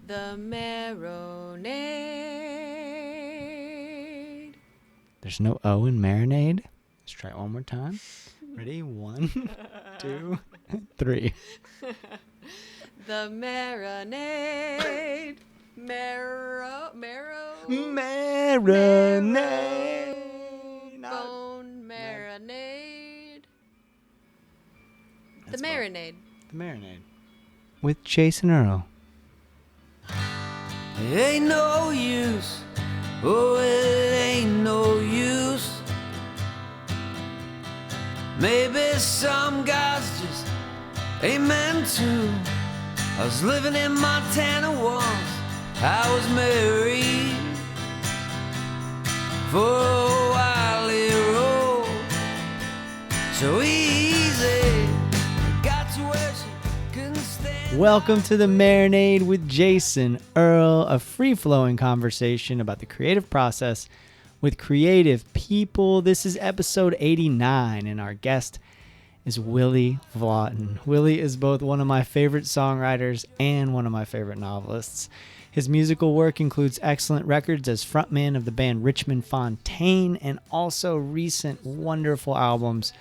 The Marinade. There's no O in Marinade. Let's try it one more time. Ready? 1, 2, 3. The Marinade. Marrow. Marinade. Bone marinade. The Marinade. The Marinade. With Jason Earle. It ain't no use, oh it ain't no use. Maybe some guys just ain't meant to. I was living in Montana once, I was married. For a while it rolled so easy, got to where she couldn't stand. Welcome to The Marinade with Jason Earle, a free-flowing conversation about the creative process with creative people. This is episode 89, and our guest is Willy Vlautin. Willy is both one of my favorite songwriters and one of my favorite novelists. His musical work includes excellent records as frontman of the band Richmond Fontaine and also recent wonderful albums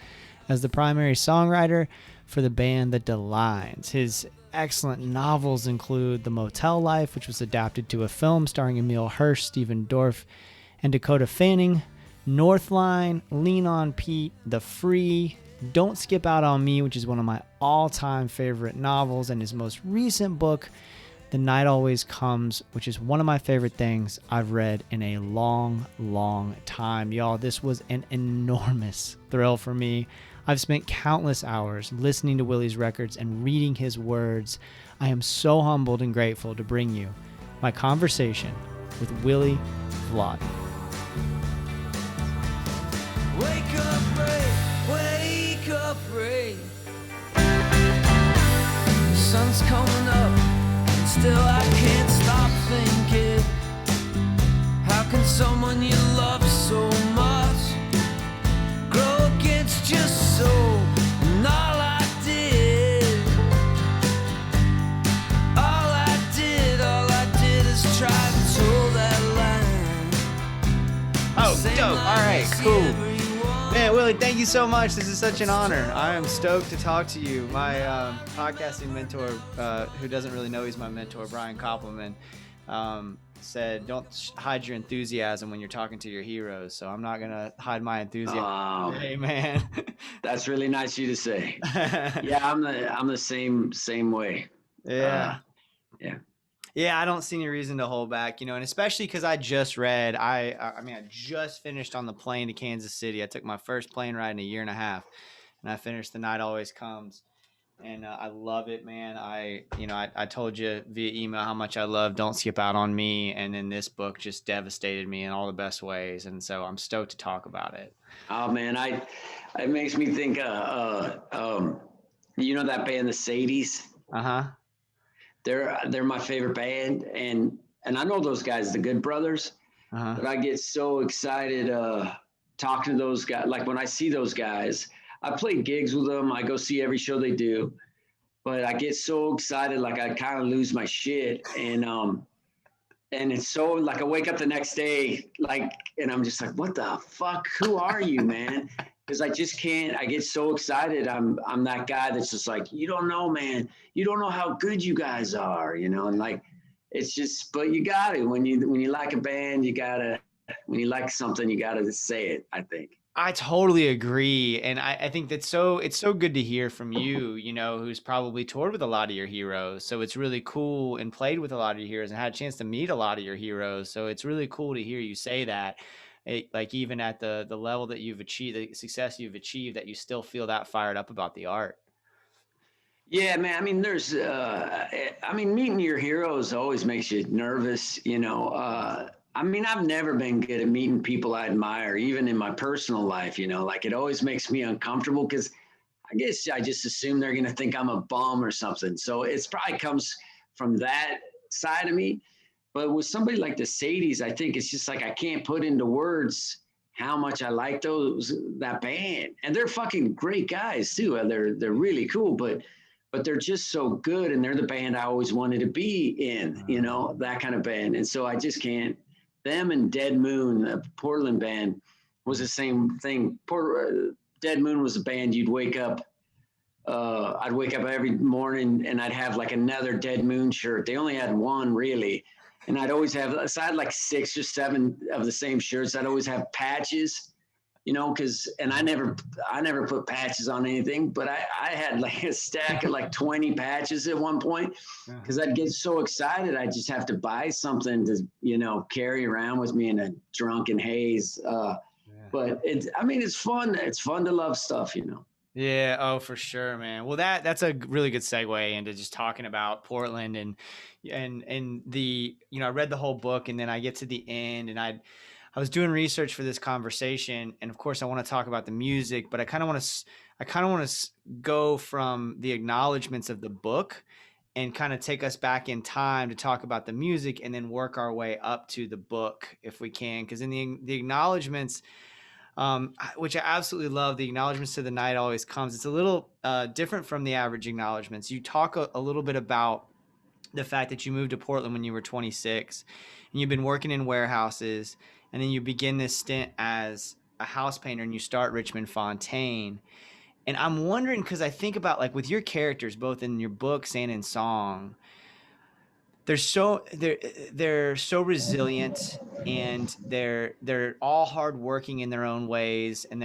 as the primary songwriter for the band the Delines. His excellent novels include The Motel Life, which was adapted to a film starring Emile Hirsch, Stephen Dorff, and Dakota Fanning, Northline, Lean on Pete, The Free, Don't Skip Out on Me, which is one of my all-time favorite novels, and his most recent book, The Night Always Comes, which is one of my favorite things I've read in a long, long time. Y'all, this was an enormous thrill for me. I've spent countless hours listening to Willy's records and reading his words. I am so humbled and grateful to bring you my conversation with Willy Vlautin. Wake up, Ray, wake up, Ray. The sun's coming up, and still I can't stop thinking. How can someone you love so much grow against your soul? And all I did is try to toe that line. Oh, dope. All right, cool. Man, Willy, thank you so much. This is such an honor. I am stoked to talk to you. My podcasting mentor, who doesn't really know he's my mentor, Brian Koppelman, said, don't hide your enthusiasm when you're talking to your heroes. So I'm not going to hide my enthusiasm. Oh, Hey, man. that's really nice of you to say. Yeah, I'm the same way. Yeah. Yeah. Yeah, I don't see any reason to hold back, and especially because I just read, I just finished on the plane to Kansas City. I took my first plane ride in a year and a half, and I finished The Night Always Comes, and I love it, man. I told you via email how much I love Don't Skip Out on Me, and then this book just devastated me in all the best ways, and so I'm stoked to talk about it. Oh man, it makes me think. That band, the Sadies. Uh-huh. They're my favorite band, and I know those guys, the Good Brothers. Uh-huh. But I get so excited talking to those guys. Like when I see those guys, I play gigs with them. I go see every show they do, but I get so excited, like I kind of lose my shit, and it's so like I wake up the next day, like, and I'm just like, what the fuck? Who are you, man? Because I just can't. I get so excited. I'm that guy that's just like, you don't know, man. You don't know how good you guys are, and like, it's just. But you got to when you like a band, you gotta. When you like something, you gotta say it. I think. I totally agree, and I think it's so good to hear from you, who's probably toured with a lot of your heroes. So it's really cool, and played with a lot of your heroes and had a chance to meet a lot of your heroes. So it's really cool to hear you say that. Like even at the level that you've achieved, the success you've achieved, that you still feel that fired up about the art. Yeah, man. I mean, there's, meeting your heroes always makes you nervous, I've never been good at meeting people I admire, even in my personal life, like it always makes me uncomfortable because I guess I just assume they're going to think I'm a bum or something. So it's probably comes from that side of me. But with somebody like the Sadies, I think it's just like I can't put into words how much I like that band. And they're fucking great guys too. They're really cool. But but they're just so good, and they're the band I always wanted to be in, you know, that kind of band. And so I just can't. Them and Dead Moon, the Portland band, was the same thing. Dead Moon was a band you'd wake up. I'd wake up every morning and I'd have like another Dead Moon shirt. They only had one really. And I'd always have, so I had like 6 or 7 of the same shirts. I'd always have patches, you know, and I never put patches on anything, but I had like a stack of like 20 patches at one point, because I'd get so excited. I just have to buy something to, you know, carry around with me in a drunken haze. But it's fun. It's fun to love stuff, you know. Yeah. Oh, for sure, man. Well, that's a really good segue into just talking about Portland and the, you know, I read the whole book, and then I get to the end, and I was doing research for this conversation, and of course I want to talk about the music, but I kind of want to go from the acknowledgments of the book and kind of take us back in time to talk about the music, and then work our way up to the book if we can, because in the acknowledgments, which I absolutely love, the acknowledgments to the night always comes. It's a little different from the average acknowledgments. You talk a little bit about the fact that you moved to Portland when you were 26, and you've been working in warehouses, and then you begin this stint as a house painter, and you start Richmond Fontaine. And I'm wondering, because I think about, like, with your characters, both in your books and in song, they're so resilient, and they're all hardworking in their own ways, and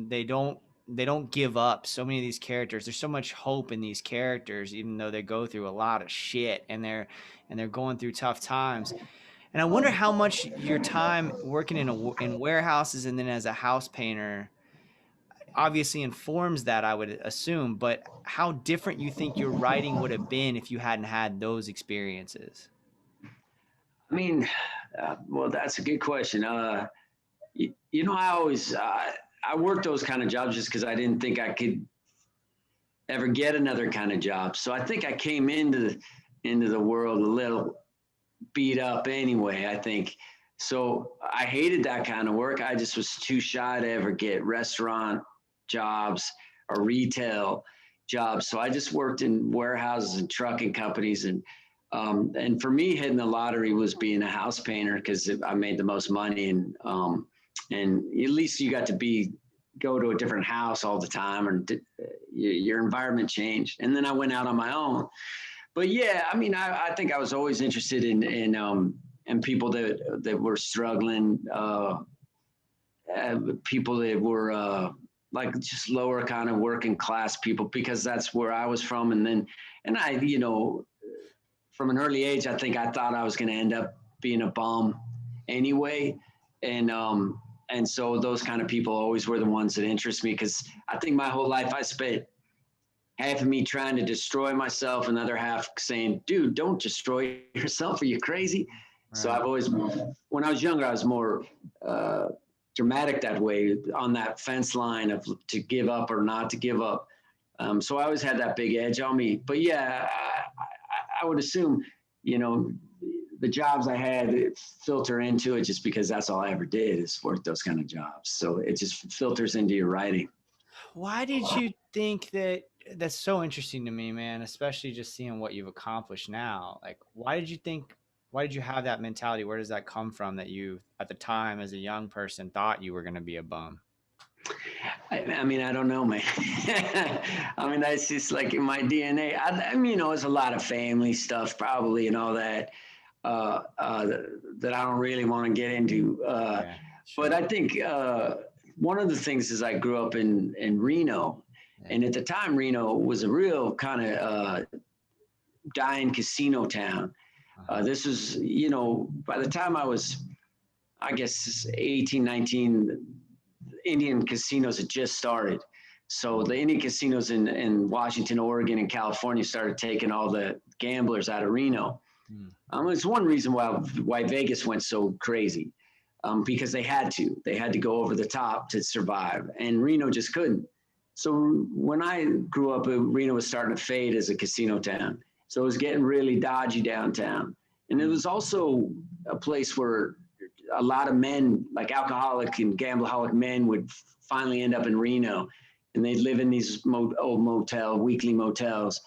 they don't give up. So many of these characters, there's so much hope in these characters, even though they go through a lot of shit, and they're going through tough times. And I wonder how much your time working in warehouses and then as a house painter obviously informs that, I would assume, but how different you think your writing would have been if you hadn't had those experiences. I mean, well, that's a good question. You know, I always, I worked those kind of jobs just because I didn't think I could ever get another kind of job. So I think I came into the world a little beat up anyway, I think. So I hated that kind of work. I just was too shy to ever get restaurant jobs or retail jobs. So I just worked in warehouses and trucking companies. And for me, hitting the lottery was being a house painter, because I made the most money, and at least you got to go to a different house all the time, and your environment changed. And then I went out on my own. But yeah, I mean, I think I was always interested in people that were struggling, people that were like just lower kind of working class people, because that's where I was from. And I, you know, from an early age, I think I thought I was going to end up being a bum anyway. And so those kind of people always were the ones that interest me, because I think my whole life I spent half of me trying to destroy myself, and the other half saying, dude, don't destroy yourself. Are you crazy? Right. So I've always, when I was younger, I was more dramatic that way, on that fence line of to give up or not to give up. So I always had that big edge on me. But yeah, I would assume, you know, the jobs I had filter into it, just because that's all I ever did is work those kind of jobs. So it just filters into your writing. Why did you think that? That's so interesting to me, man, especially just seeing what you've accomplished now. Like, why did you have that mentality? Where does that come from, that you, at the time as a young person, thought you were going to be a bum? I mean, I don't know, man. I mean, that's just like in my DNA. I mean, you know, it's a lot of family stuff probably, and all that, that I don't really want to get into. Yeah, sure. But I think one of the things is I grew up in Reno. And at the time, Reno was a real kind of dying casino town. This was, you know, by the time I was, I guess, 18, 19, Indian casinos had just started. So the Indian casinos in Washington, Oregon, and California started taking all the gamblers out of Reno. It's one reason why Vegas went so crazy, because they had to go over the top to survive, and Reno just couldn't. So when I grew up, Reno was starting to fade as a casino town. So it was getting really dodgy downtown. And it was also a place where a lot of men, like alcoholic and gambleaholic men, would finally end up in Reno. And they'd live in these weekly motels.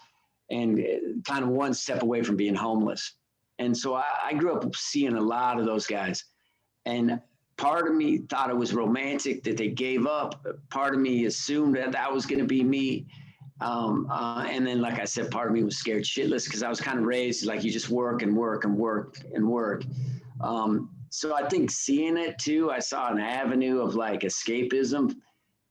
and kind of one step away from being homeless. And so I grew up seeing a lot of those guys. And part of me thought it was romantic that they gave up. Part of me assumed that that was going to be me. And then, like I said, part of me was scared shitless because I was kind of raised like you just work and work and work and work. So I think seeing it too, I saw an avenue of like escapism.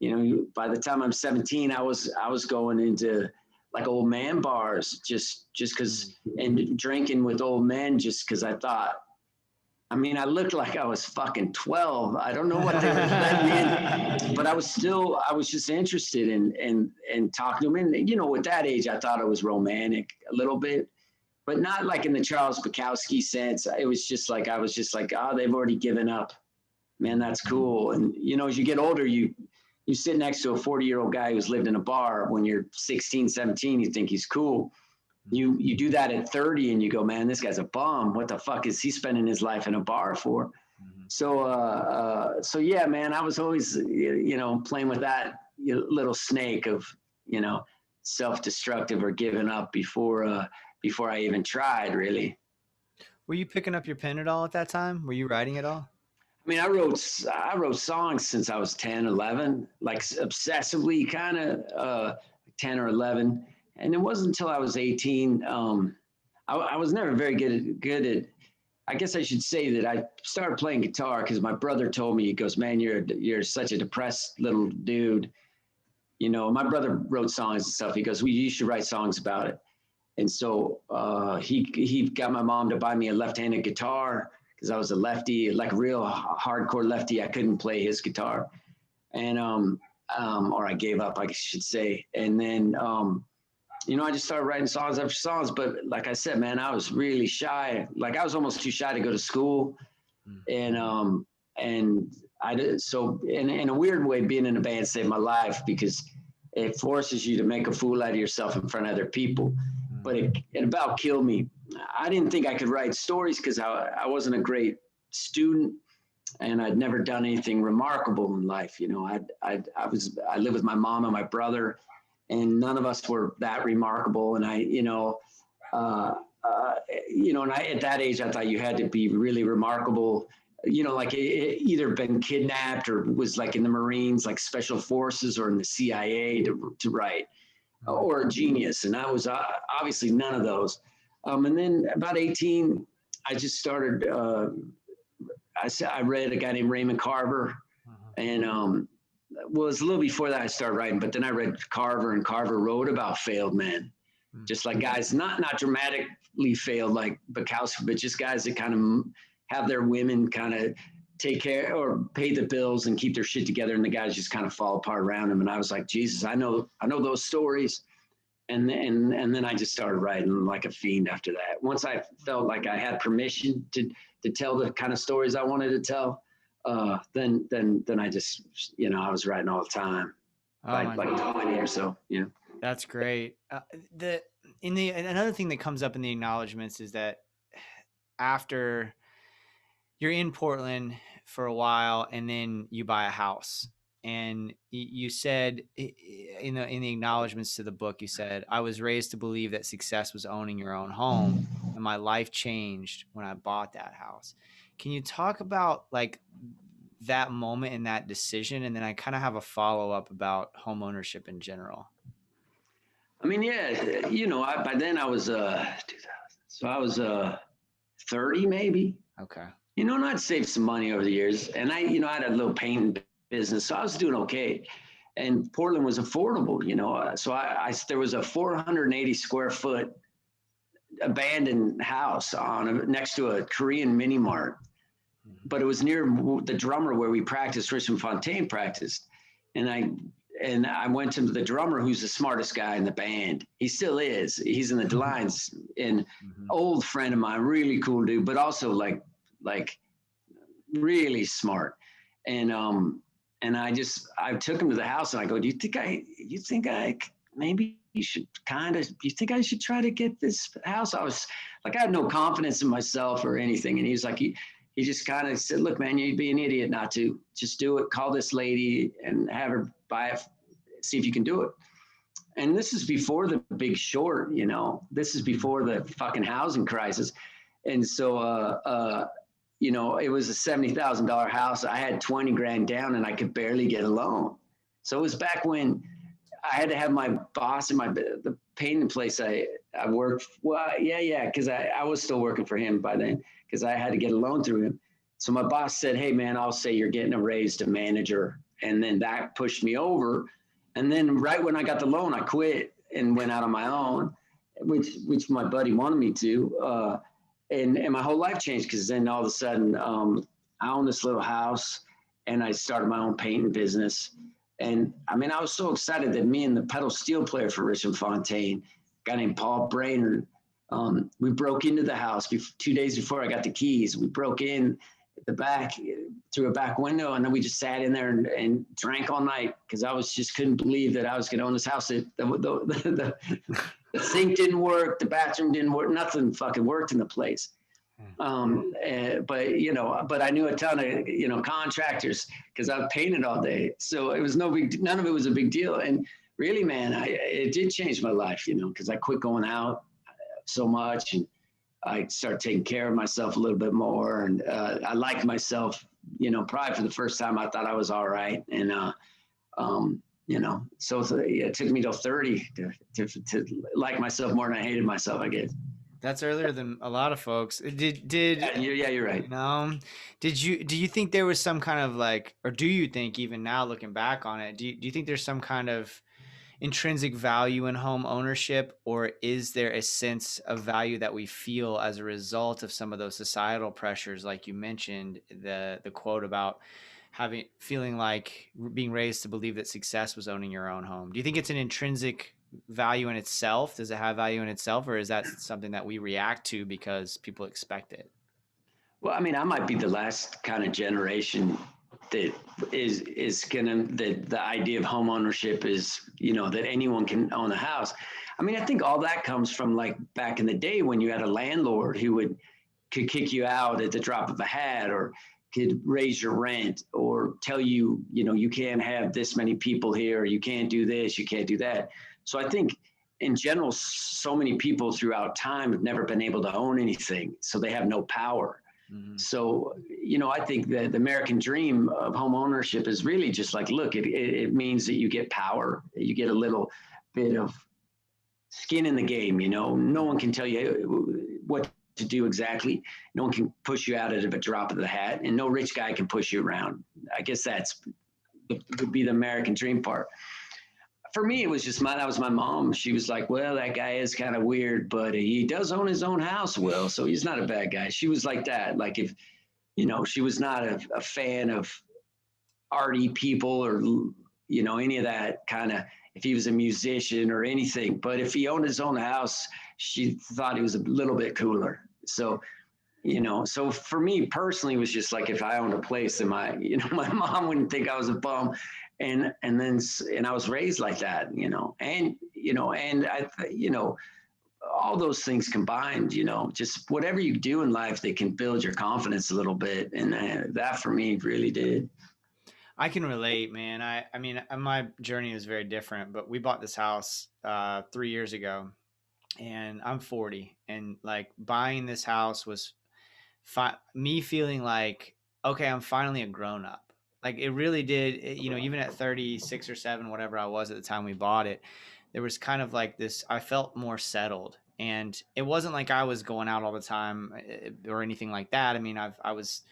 You know, by the time I'm 17, I was going into like old man bars just because, and drinking with old men just because I thought, I mean, I looked like I was fucking 12. I don't know what they were letting me in, but I was just interested in talking to them. And, you know, with that age, I thought it was romantic a little bit, but not like in the Charles Bukowski sense. It was just like, I was just like, oh, they've already given up. Man, that's cool. And, you know, as you get older, you sit next to a 40-year-old guy who's lived in a bar. When you're 16, 17, you think he's cool. You do that at 30 and you go, man, this guy's a bum. What the fuck is he spending his life in a bar for? Mm-hmm. So yeah, man, I was always, you know, playing with that little snake of, you know, self-destructive or giving up before I even tried, really. Were you picking up your pen at all at that time? Were you writing at all? I mean, I wrote songs since I was 10, 11, like obsessively kind of 10 or 11. And it wasn't until I was 18. I was never very good at, I guess I should say that I started playing guitar because my brother told me, he goes, man, you're such a depressed little dude. You know, my brother wrote songs and stuff. He goes, well, you should write songs about it. And so he got my mom to buy me a left-handed guitar because I was a lefty, like a real hardcore lefty. I couldn't play his guitar. And, or I gave up, I should say. And then, you know, I just started writing songs after songs, but like I said, man, I was really shy. Like I was almost too shy to go to school. And I did, so in a weird way, being in a band saved my life because it forces you to make a fool out of yourself in front of other people. But it about killed me. I didn't think I could write stories because I wasn't a great student and I'd never done anything remarkable in life. You know, I lived with my mom and my brother, and none of us were that remarkable. And and at that age, I thought you had to be really remarkable, you know, like either been kidnapped or was like in the Marines, like special forces, or in the CIA to write, or a genius. And I was obviously none of those. And then about 18, I just started, I read a guy named Raymond Carver, and well, it's a little before that I started writing, but then I read Carver, and Carver wrote about failed men, just like guys, not dramatically failed like Bukowski, but just guys that kind of have their women kind of take care or pay the bills and keep their shit together, and the guys just kind of fall apart around them. And I was like, Jesus, I know those stories. And then I just started writing like a fiend after that. Once I felt like I had permission to tell the kind of stories I wanted to tell, then I just, you know, I was writing all the time, like 20 or so. Yeah. That's great. Another thing that comes up in the acknowledgments is that after you're in Portland for a while and then you buy a house, and you said in the acknowledgments to the book, you said, I was raised to believe that success was owning your own home, and my life changed when I bought that house. Can you talk about like that moment and that decision? And then I kind of have a follow-up about home ownership in general. I mean, yeah, you know, by then I was 2000, so I was 30 maybe. Okay. You know, and I'd saved some money over the years, and I had a little painting business, so I was doing okay. And Portland was affordable, you know. So there was a 480 square foot abandoned house next to a Korean mini mart, but it was near the drummer where we practiced. Richmond Fontaine practiced, and I went to the drummer, who's the smartest guy in the band. He still is. He's in the Delines, and old friend of mine, really cool dude, but also like really smart. And I took him to the house, and I go, do you think I maybe you should you think I should try to get this house? I was like, I had no confidence in myself or anything. And he was like, he just kind of said, look, man, you'd be an idiot not to. Just do it. Call this lady and have her buy it. See if you can do it. and this is before the Big Short, you know, this is before the fucking housing crisis. And so, you know, it was a $70,000 house. I had 20 grand down and I could barely get a loan. So it was back when I had to have my boss in the painting place I worked. Well, yeah. Cause I was still working for him by then cause I had to get a loan through him. So my boss said, hey man, I'll say you're getting a raise to manager. And then that pushed me over. And then right when I got the loan, I quit and went out on my own, which my buddy wanted me to. And my whole life changed because then all of a sudden I owned this little house and I started my own painting business. And I mean, I was so excited that me and the pedal steel player for Richmond Fontaine, a guy named Paul Brainerd, we broke into the house 2 days before I got the keys. We broke in at the back through a back window, and then we just sat in there and drank all night because I just couldn't believe that I was going to own this house. The sink didn't work, the bathroom didn't work, nothing fucking worked in the place. But I knew a ton of, contractors because I painted all day. So it was none of it was a big deal. And really, man, it did change my life, because I quit going out so much and I started taking care of myself a little bit more. And I liked myself, probably for the first time I thought I was all right. And, so it took me till 30 to like myself more than I hated myself, I guess. That's earlier than a lot of folks. Yeah, you're right. Do you think there was some kind of or do you think even now looking back on it, do you think there's some kind of intrinsic value in home ownership, or is there a sense of value that we feel as a result of some of those societal pressures? Like you mentioned, the quote about feeling like being raised to believe that success was owning your own home. Do you think it's an intrinsic value in itself? Does it have value in itself, or is that something that we react to because people expect it? Well, I mean, I might be the last kind of generation that is gonna, the idea of home ownership is, that anyone can own a house. I mean, I think all that comes from back in the day when you had a landlord who could kick you out at the drop of a hat, or could raise your rent, or tell you, you can't have this many people here, or you can't do this, you can't do that. So I think in general, so many people throughout time have never been able to own anything, so they have no power. Mm-hmm. So, I think that the American dream of home ownership is really just look, it means that you get power, you get a little bit of skin in the game. No one can tell you what to do exactly. No one can push you out at a drop of the hat, and no rich guy can push you around. I guess would be the American dream part. For me, it was just that was my mom. She was like, well, that guy is kind of weird, but he does own his own house, Will, so he's not a bad guy. She was like that. If, she was not a fan of arty people or, any of that kind of, if he was a musician or anything. But if he owned his own house, she thought he was a little bit cooler. So, so for me personally, it was just if I owned a place, then my mom wouldn't think I was a bum. And I was raised like that, and I, all those things combined, just whatever you do in life, they can build your confidence a little bit. And that for me really did. I can relate, man. I mean, my journey is very different, but we bought this house 3 years ago, and I'm 40, and buying this house was me feeling okay, I'm finally a grown up. It really did, even at 36 or 7, whatever I was at the time we bought it, there was kind of this, I felt more settled. And it wasn't like I was going out all the time or anything like that. I mean, I was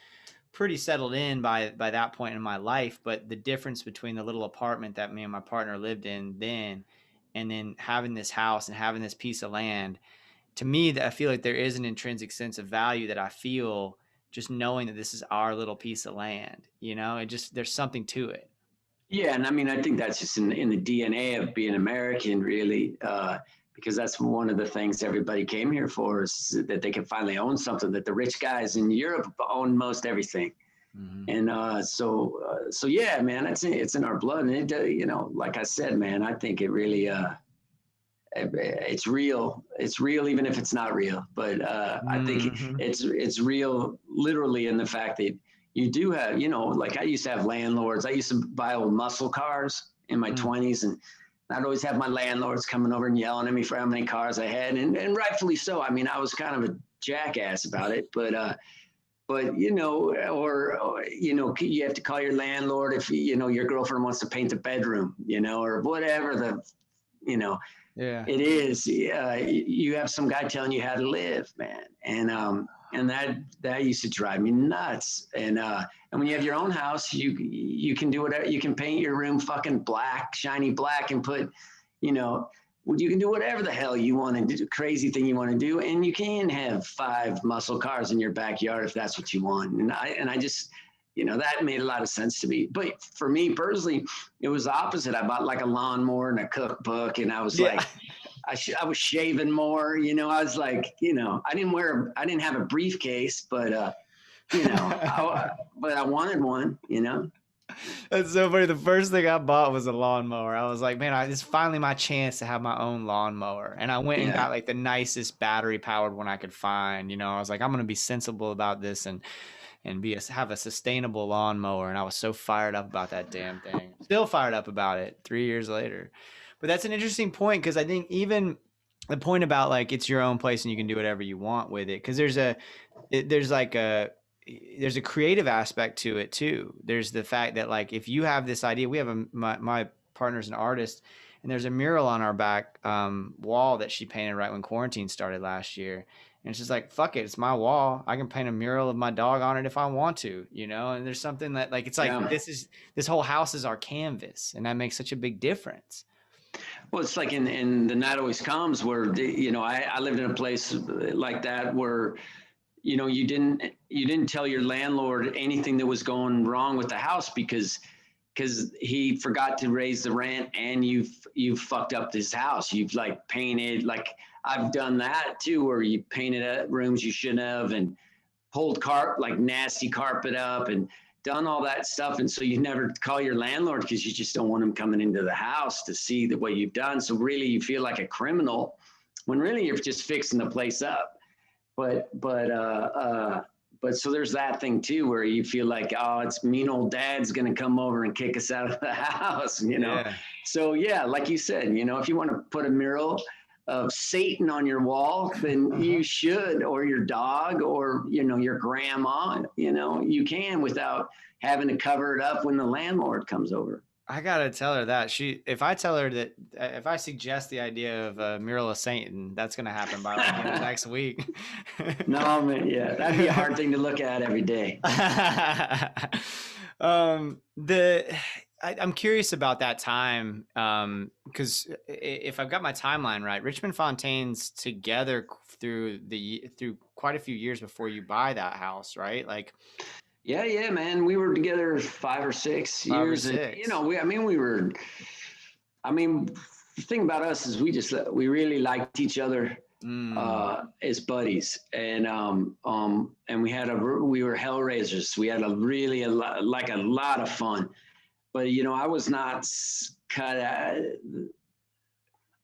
pretty settled in by that point in my life, but the difference between the little apartment that me and my partner lived in then, and then having this house and having this piece of land, to me, that I feel like there is an intrinsic sense of value that I feel just knowing that this is our little piece of land, there's something to it. Yeah. And I mean, I think that's just in the DNA of being American, really, because that's one of the things everybody came here for, is that they can finally own something that the rich guys in Europe own most everything. Mm-hmm. And so yeah, man, it's in our blood. And it, like I said, man, I think it really, it's real. It's real, even if it's not real. But I think it's real, literally, in the fact that you do have, I used to have landlords. I used to buy old muscle cars in my 20s, and I'd always have my landlords coming over and yelling at me for how many cars I had, and rightfully so. I mean, I was kind of a jackass about it, but you know, or you know, you have to call your landlord if you know your girlfriend wants to paint the bedroom, you know, or whatever the, you know, Yeah. it is. You have some guy telling you how to live, man, and that used to drive me nuts. And when you have your own house, you can do whatever. You can paint your room fucking black, shiny black, and put, you know, you can do whatever the hell you want to do, crazy thing you want to do, and you can have 5 muscle cars in your backyard if that's what you want. And I just, you know, that made a lot of sense to me. But for me personally, it was the opposite. I bought like a lawnmower and a cookbook, and I was like, I was shaving more. You know, I was like, you know, I didn't have a briefcase, but you know, but I wanted one. You know. That's so funny. The first thing I bought was a lawnmower. I was like, man, it's finally my chance to have my own lawnmower. And I went and got like the nicest battery powered one I could find. You know, I was like, I'm going to be sensible about this and have a sustainable lawnmower. And I was so fired up about that damn thing. Still fired up about it 3 years later. But that's an interesting point, because I think even the point about like it's your own place and you can do whatever you want with it, because there's a creative aspect to it too. There's the fact that like if you have this idea, we have my partner's an artist, and there's a mural on our back wall that she painted right when quarantine started last year. And it's just like, fuck it, it's my wall. I can paint a mural of my dog on it if I want to, you know? And there's something that like, it's like, this whole house is our canvas, and that makes such a big difference. Well, it's like in The Night Always Comes, where, you know, I lived in a place like that where, you know, you didn't tell your landlord anything that was going wrong with the house because he forgot to raise the rent, and you've fucked up this house. You've like painted, like I've done that too, where you painted rooms you shouldn't have, and pulled like nasty carpet up, and done all that stuff. And so you never call your landlord because you just don't want him coming into the house to see what you've done. So really you feel like a criminal when really you're just fixing the place up. But so there's that thing too, where you feel like, oh, it's mean old dad's going to come over and kick us out of the house, you know? Yeah. So yeah, like you said, you know, if you want to put a mural of Satan on your wall, then you should, or your dog, or, you know, your grandma, you know, you can without having to cover it up when the landlord comes over. I gotta tell her that if I suggest the idea of a mural of Satan, that's gonna happen by like next week. No, man, yeah, that'd be a hard thing to look at every day. I'm curious about that time, because if I've got my timeline right, Richmond Fontaine's together through quite a few years before you buy that house, right? Like. Yeah, man. We were together 5 or 6 years. And, you know, the thing about us is we really liked each other as buddies. And we were hellraisers. We had a lot of fun. But, you know, I was not cut out.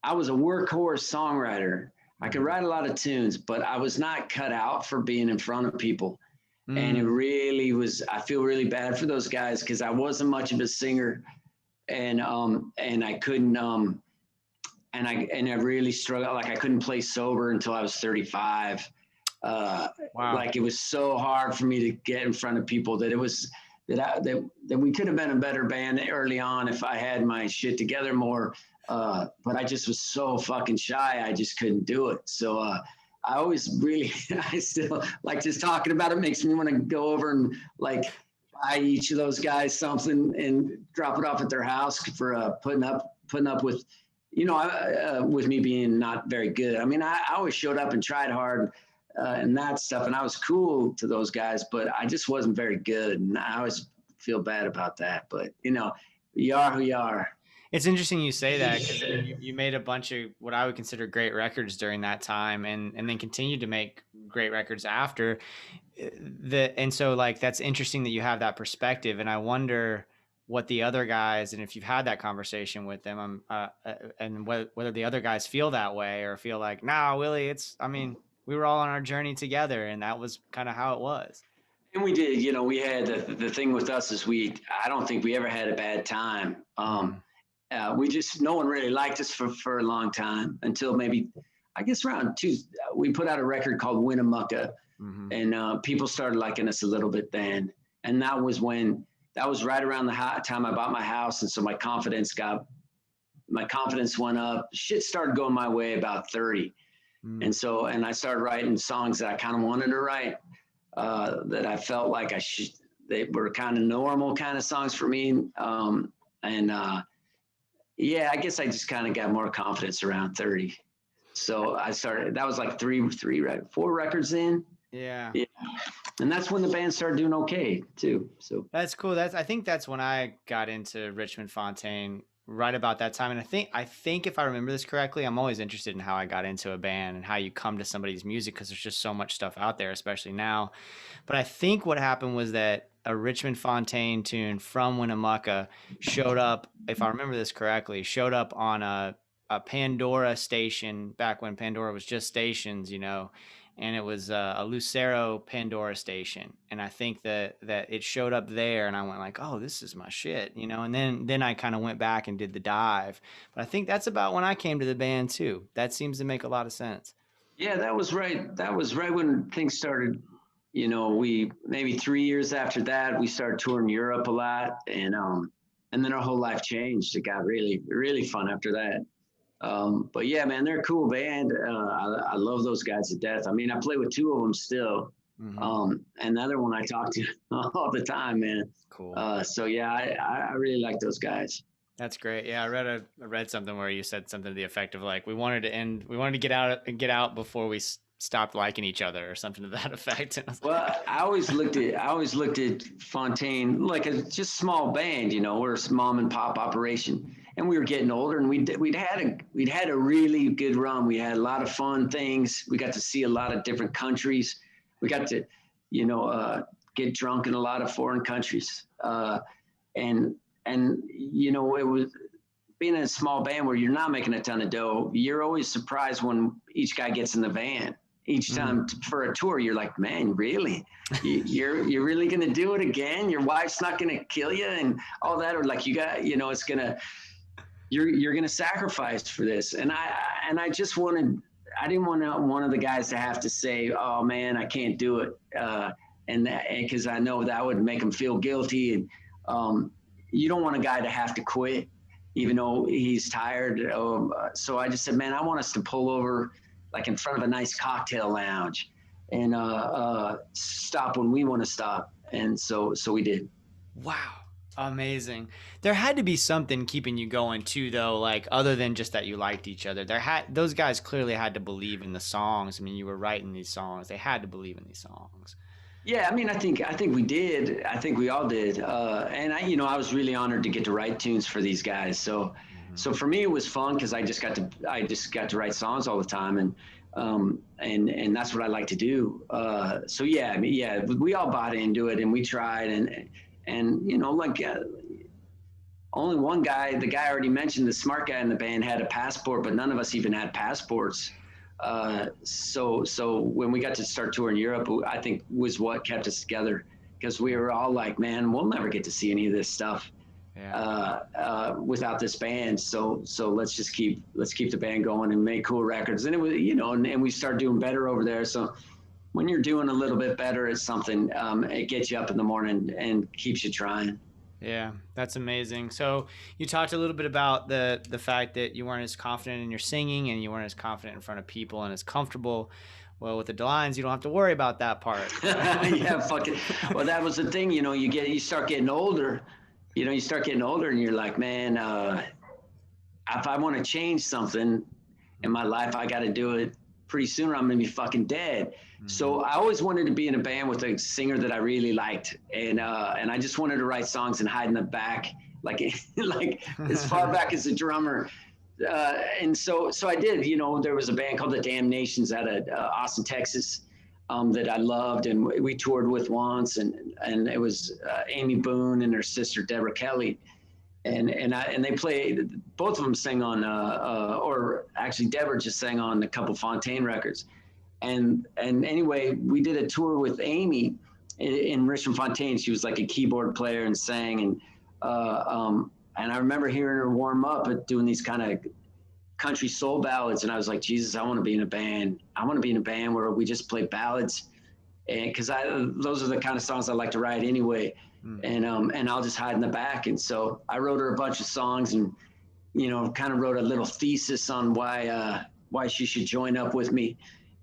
I was a workhorse songwriter. I could write a lot of tunes, but I was not cut out for being in front of people. And it really was, I feel really bad for those guys because I wasn't much of a singer, and I couldn't, and I really struggled. Like I couldn't play sober until I was 35. Wow. Like it was so hard for me to get in front of people that it was, that we could have been a better band early on if I had my shit together more. But I just was so fucking shy. I just couldn't do it. So, I still like just talking about it makes me want to go over and like buy each of those guys something and drop it off at their house for putting up with, you know, with me being not very good. I mean, I always showed up and tried hard and that stuff, and I was cool to those guys, but I just wasn't very good, and I always feel bad about that. But you know, you are who you are. It's interesting you say that because you made a bunch of what I would consider great records during that time, and then continued to make great records after. And so like that's interesting that you have that perspective, and I wonder what the other guys, and if you've had that conversation with them, and whether the other guys feel that way or feel like, nah, Willie, we were all on our journey together, and that was kind of how it was. And we did, you know, we had the thing with us is I don't think we ever had a bad time. no one really liked us for a long time until maybe, I guess around we put out a record called Winnemucca, and people started liking us a little bit then. And that was right around the time I bought my house. And so my confidence went up. Shit started going my way about 30. And I started writing songs that I kind of wanted to write, that I felt like they were kind of normal kind of songs for me. I guess I just kind of got more confidence around 30. So I started, that was like 4 records in. Yeah. And that's when the band started doing okay too. So that's cool. I think that's when I got into Richmond Fontaine, right about that time. And I think if I remember this correctly, I'm always interested in how I got into a band and how you come to somebody's music, because there's just so much stuff out there, especially now. But I think what happened was that a Richmond Fontaine tune from Winnemucca showed up, if I remember this correctly, on a Pandora station back when Pandora was just stations, and it was a Lucero Pandora station. And I think that it showed up there, and I went like, oh, this is my shit, and then I kind of went back and did the dive. But I think that's about when I came to the band too. That seems to make a lot of sense. Yeah, that was right when things started. We maybe 3 years after that, we started touring Europe a lot, and then our whole life changed. It got really, really fun after that. But yeah, man, they're a cool band. I love those guys to death. I mean, I play with 2 of them still. And the other one I talk to all the time, man. Cool. So yeah, I really like those guys. That's great. Yeah, I read something where you said something to the effect of like, we wanted to get out before we stopped liking each other, or something to that effect. Well, I always looked at Fontaine like a just small band. We're a mom and pop operation. And we were getting older, and we'd had a really good run. We had a lot of fun things. We got to see a lot of different countries. We got to, get drunk in a lot of foreign countries. And it was being in a small band where you're not making a ton of dough. You're always surprised when each guy gets in the van. Each time for a tour, you're like, man, really? You're really gonna do it again? Your wife's not gonna kill you and all that, or like it's gonna. You're going to sacrifice for this. And I just I didn't want one of the guys to have to say, oh man, I can't do it. And cause I know that would make him feel guilty. And you don't want a guy to have to quit, even though he's tired. So I just said, man, I want us to pull over like in front of a nice cocktail lounge and stop when we want to stop. And so we did. Wow. Amazing. There had to be something keeping you going too, though, like other than just that you liked each other. Those guys clearly had to believe in the songs. I mean, you were writing these songs. They had to believe in these songs. Yeah, I mean, I think we did. I think we all did. And I was really honored to get to write tunes for these guys. So for me, it was fun because I just got to write songs all the time, and that's what I like to do. So yeah, I mean, we all bought into it, and we tried, and only one guy, the guy I already mentioned, the smart guy in the band, had a passport, but none of us even had passports. So when we got to start touring Europe, I think was what kept us together, because we were all like, man, we'll never get to see any of this stuff without this band. So let's keep the band going and make cool records. And it was, and we started doing better over there. So when you're doing a little bit better at something, it gets you up in the morning and keeps you trying. Yeah, that's amazing. So you talked a little bit about the fact that you weren't as confident in your singing, and you weren't as confident in front of people and as comfortable. Well, with the Delines, you don't have to worry about that part. Yeah, fucking. Well, that was the thing. You start getting older. And you're like, man, if I want to change something in my life, I got to do it pretty soon, or I'm gonna be fucking dead. So I always wanted to be in a band with a singer that I really liked, and I just wanted to write songs and hide in the back, like as far back as a drummer. And so I did. There was a band called the Damnations out of Austin, Texas, that I loved, and we toured with once, and it was Amy Boone and her sister Deborah Kelly, and they played. Both of them sang on, or actually Deborah just sang on a couple Fontaine records. And anyway, we did a tour with Amy in Richmond Fontaine. She was like a keyboard player and sang, And I remember hearing her warm up at doing these kind of country soul ballads. And I was like, Jesus, I want to be in a band. I want to be in a band where we just play ballads. And cause those are the kind of songs I like to write anyway. And I'll just hide in the back. And so I wrote her a bunch of songs and, you know, kind of wrote a little thesis on why she should join up with me.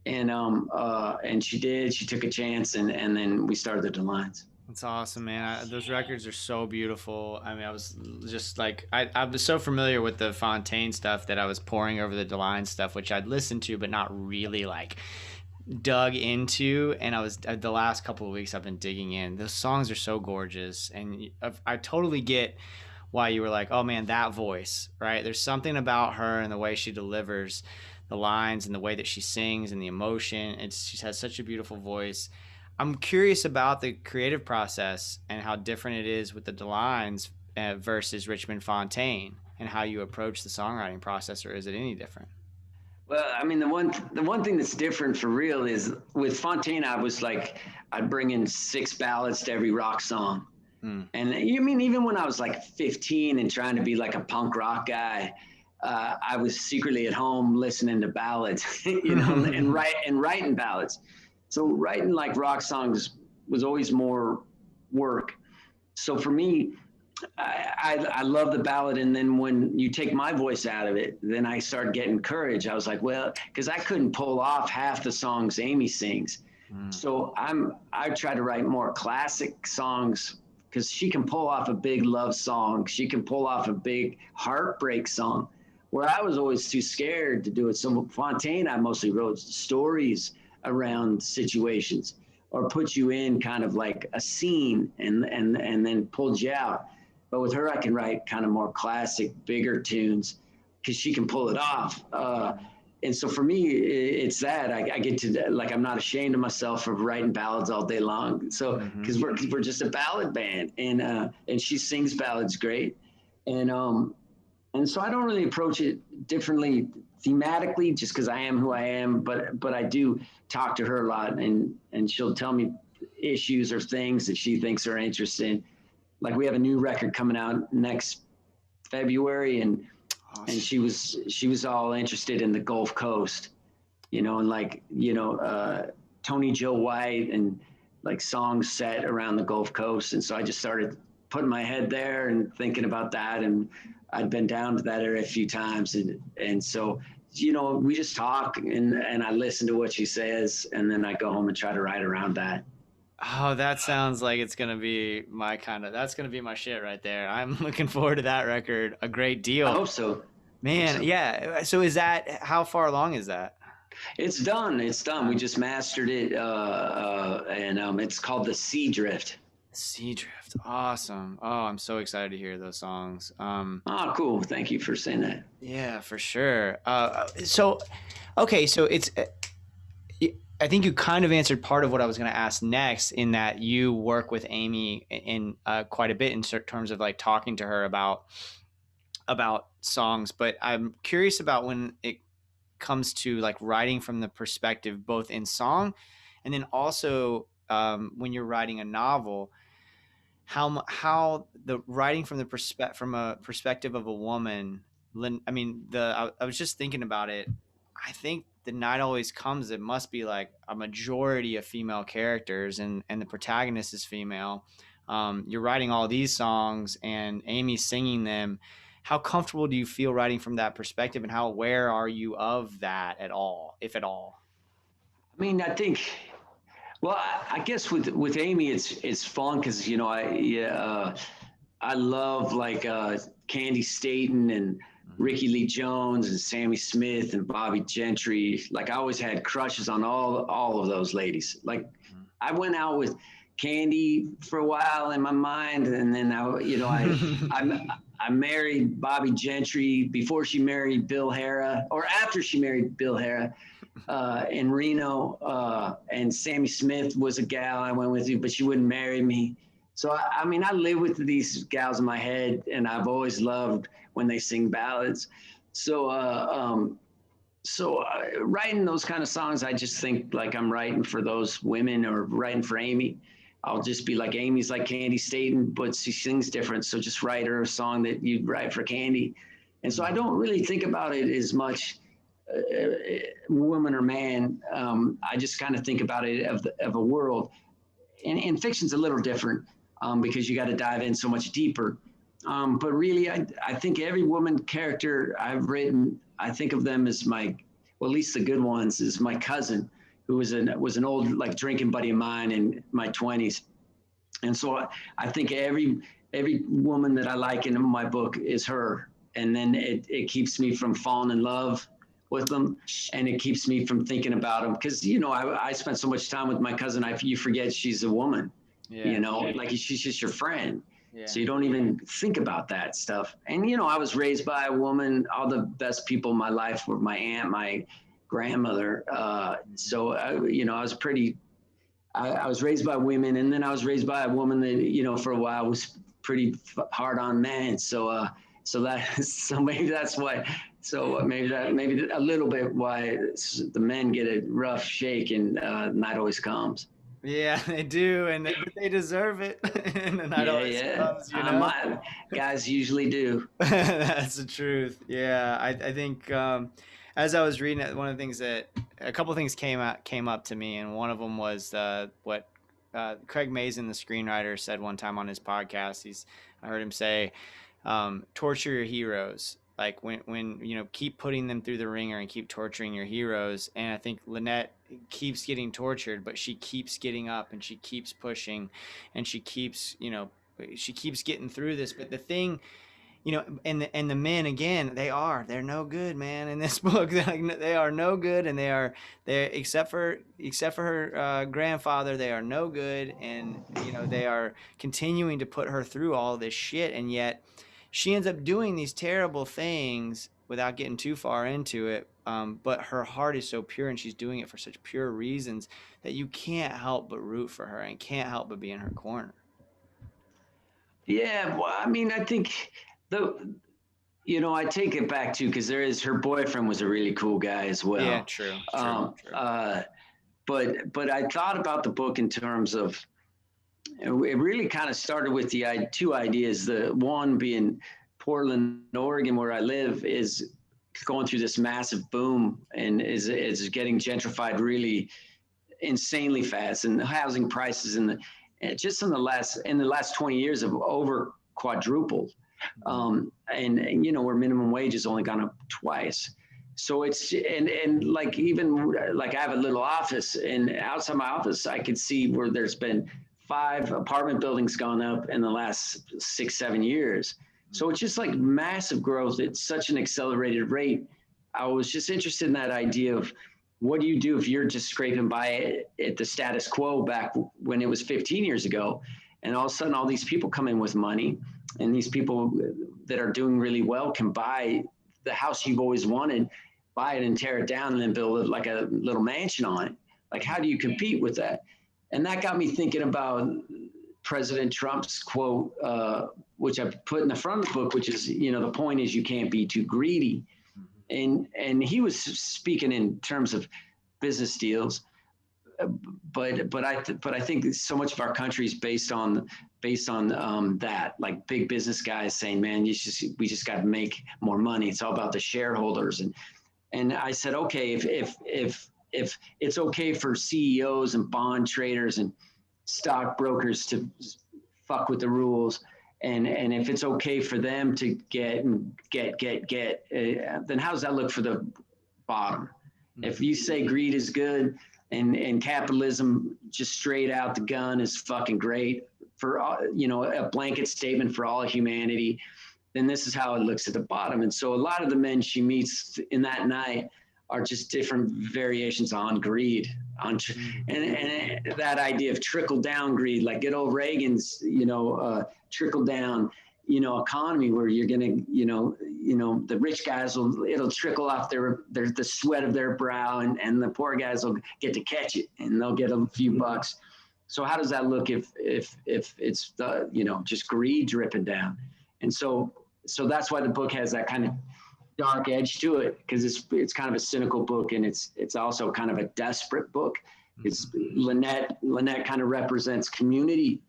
And she did. She took a chance, and then we started the Delines. That's awesome, man. Those records are so beautiful. I mean, I was just like, I was so familiar with the Fontaine stuff that I was pouring over the Delines stuff, which I'd listened to, but not really like dug into. And I was, the last couple of weeks I've been digging in. Those songs are so gorgeous. And I totally get why you were like, oh man, that voice, right? There's something about her and the way she delivers the lines and the way that she sings and the emotion. She has such a beautiful voice. I'm curious about the creative process and how different it is with the Delines versus Richmond Fontaine, and how you approach the songwriting process, or is it any different? Well, I mean, the one thing that's different for real is with Fontaine, I was like, I'd bring in 6 ballads to every rock song. And you mean, even when I was like 15 and trying to be like a punk rock guy, I was secretly at home listening to ballads, you know, and writing ballads. So writing like rock songs was always more work. So for me, I love the ballad. And then when you take my voice out of it, then I start getting courage. I was like, well, because I couldn't pull off half the songs Amy sings. So I try to write more classic songs, because she can pull off a big love song. She can pull off a big heartbreak song, where I was always too scared to do it. So Fontaine, I mostly wrote stories around situations, or put you in kind of like a scene and then pulled you out. But with her, I can write kind of more classic, bigger tunes, because she can pull it off. And so for me, it's that I get to, like, I'm not ashamed of myself for writing ballads all day long. So, because we're just a ballad band, and she sings ballads great. And so I don't really approach it differently thematically, just because I am who I am, but I do talk to her a lot, and she'll tell me issues or things that she thinks are interesting. Like, we have a new record coming out next February, and she was all interested in the Gulf Coast, you know, and like, you know, Tony Joe White, and like songs set around the Gulf Coast. And so I just started putting my head there and thinking about that. And I'd been down to that area a few times. And so, you know, we just talk, and I listen to what she says, and then I go home and try to write around that. Oh, that sounds like it's going to be that's going to be my shit right there. I'm looking forward to that record a great deal. I hope so. Man, yeah. So how far along is that? It's done. We just mastered it. And it's called The Sea Drift. Sea Drift. Awesome. Oh, I'm so excited to hear those songs. Oh, cool. Thank you for saying that. Yeah, for sure. So it's, I think you kind of answered part of what I was going to ask next, in that you work with Amy in quite a bit in terms of like talking to her about songs. But I'm curious about when it comes to like writing from the perspective, both in song and then also when you're writing a novel, how the writing from a perspective of a woman. I mean, I was just thinking about it. I think The Night Always Comes, it must be like a majority of female characters, and the protagonist is female. You're writing all these songs and Amy's singing them. How comfortable do you feel writing from that perspective, and how aware are you of that at all, if at all? I mean, I think, well, I guess with Amy, it's fun because, you know, I love like Candy Staten and Ricky Lee Jones and Sammy Smith and Bobby Gentry. Like, I always had crushes on all of those ladies. Like, I went out with Candy for a while in my mind, and then I married Bobby Gentry before she married Bill Hara, or after she married Bill Hara in Reno. And Sammy Smith was a gal I went with, but she wouldn't marry me. So, I mean, I live with these gals in my head, and I've always loved when they sing ballads. So, writing those kind of songs, I just think like I'm writing for those women, or writing for Amy. I'll just be like, Amy's like Candy Staten, but she sings different. So just write her a song that you'd write for Candy. And so I don't really think about it as much woman or man. I just kind of think about it of a world. And fiction's a little different because you got to dive in so much deeper. But really, I think every woman character I've written, I think of them as at least the good ones, is my cousin, who was an old like drinking buddy of mine in my 20s. And so I think every woman that I like in my book is her. And then it keeps me from falling in love with them, and it keeps me from thinking about them. Because, I spent so much time with my cousin, you forget she's a woman, like she's just your friend. Yeah. So you don't even think about that stuff. And, I was raised by a woman. All the best people in my life were my aunt, my grandmother. So I was raised by women, and then I was raised by a woman that, for a while was pretty hard on men. So maybe that's why. So maybe a little bit why the men get a rough shake and night always comes. Yeah, they do, and they deserve it. And the night always comes, Guys usually do. That's the truth. Yeah, I think as I was reading it, one of the things a couple of things came up to me, and one of them was what Craig Mazin, the screenwriter, said one time on his podcast. I heard him say, torture your heroes. Like when keep putting them through the ringer and keep torturing your heroes. And I think Lynette keeps getting tortured, but she keeps getting up and she keeps pushing, and she keeps getting through this. But the thing, and the men, again, they're no good, man. In this book, they are no good, and they're except for her grandfather, they are no good, and they are continuing to put her through all this shit, and yet she ends up doing these terrible things without getting too far into it. But her heart is so pure, and she's doing it for such pure reasons that you can't help but root for her and can't help but be in her corner. Yeah, well, I mean, I think I take it back too, because her boyfriend was a really cool guy as well. Yeah, true. But I thought about the book in terms of, it really kind of started with the two ideas. The one being Portland, Oregon, where I live, is going through this massive boom and is getting gentrified really insanely fast, and housing prices in the last 20 years have over quadrupled. And where minimum wage has only gone up twice. So it's, and like, even like I have a little office, and outside my office, I could see where there's been 5 apartment buildings gone up in the last 6-7 years. So it's just like massive growth at such an accelerated rate. I was just interested in that idea of, what do you do if you're just scraping by at the status quo back when it was 15 years ago, and all of a sudden all these people come in with money, and these people that are doing really well can buy the house you've always wanted, buy it and tear it down, and then build like a little mansion on it. Like, how do you compete with that? And that got me thinking about President Trump's quote, which I put in the front of the book, which is, the point is you can't be too greedy. And he was speaking in terms of business deals, but I think so much of our country is based on that, like big business guys saying, man, we just got to make more money. It's all about the shareholders. And I said, okay, if it's okay for CEOs and bond traders and stockbrokers to fuck with the rules, and if it's okay for them to get, then how does that look for the bottom? If you say greed is good and capitalism just straight out the gun is fucking great for a blanket statement for all humanity, then this is how it looks at the bottom. And so a lot of the men she meets in that night are just different variations on greed, and that idea of trickle down greed, like good old Reagan's, trickle down, economy, where you're gonna, the rich guys it'll trickle off the sweat of their brow, and the poor guys will get to catch it, and they'll get a few bucks. So how does that look if it's just greed dripping down? And so that's why the book has that kind of dark edge to it, because it's kind of a cynical book, and it's also kind of a desperate book, It's Lynette kind of represents community.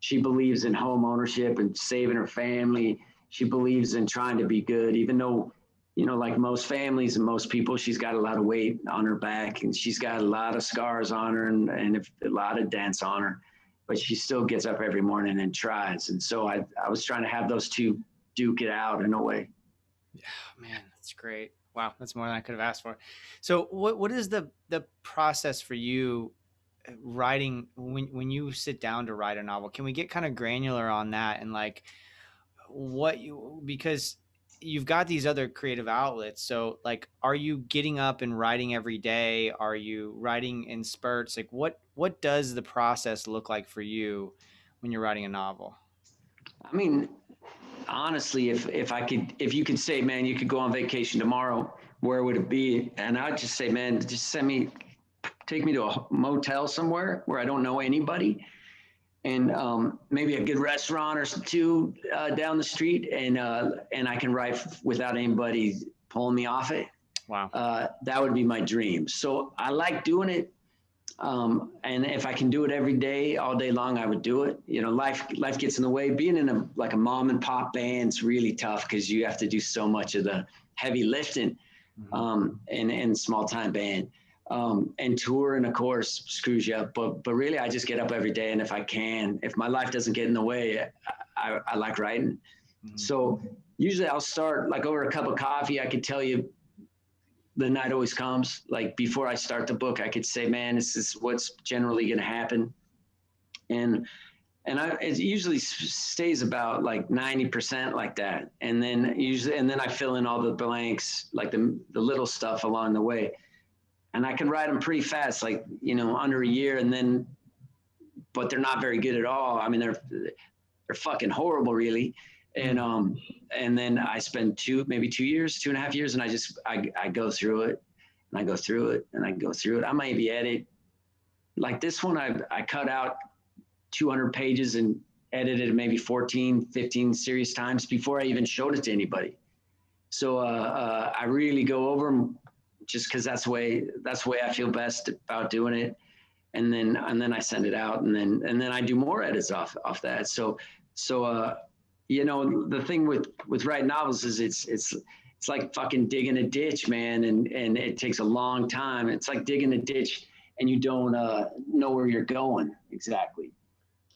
She believes in home ownership and saving her family. She believes in trying to be good, even though, you know, like most families and most people, she's got a lot of weight on her back and she's got a lot of scars on her and a lot of dents on her, but she still gets up every morning and tries. And so I was trying to have those two duke it out in a way. Yeah, man, that's great. Wow, that's more than I could have asked for. So what is the process for you writing when you sit down to write a novel? Can we get kind of granular on that and like because you've got these other creative outlets. So like, are you getting up and writing every day? Are you writing in spurts? Like what does the process look like for you when you're writing a novel? I mean, honestly, if you could say, man, you could go on vacation tomorrow, where would it be? And I'd just say, man, just take me to a motel somewhere where I don't know anybody, and maybe a good restaurant or two down the street, and I can write without anybody pulling me off it. Wow. That would be my dream. So I like doing it. And if I can do it every day, all day long, I would do it. You know, life gets in the way. Being in a mom and pop band's really tough because you have to do so much of the heavy lifting, and small time band, and touring, of course, screws you up. But really, I just get up every day, and if my life doesn't get in the way, I like writing. Mm-hmm. So usually I'll start like over a cup of coffee. I could tell you the night always comes. Like before I start the book, I could say, man, this is what's generally going to happen. And it usually stays about like 90% like that. And then I fill in all the blanks, like the little stuff along the way. And I can write them pretty fast, like, you know, under a year, but they're not very good at all. I mean, they're fucking horrible, really. And then I spend 2.5 years, and I go through it, and I go through it, and I go through it. I maybe edit, like this one, I cut out 200 pages and edited maybe 14, 15 serious times before I even showed it to anybody. So I really go over them just because that's the way I feel best about doing it. And then I send it out, and then I do more edits off that. So you know, the thing with writing novels is it's like fucking digging a ditch, man. And it takes a long time. It's like digging a ditch and you don't know where you're going exactly.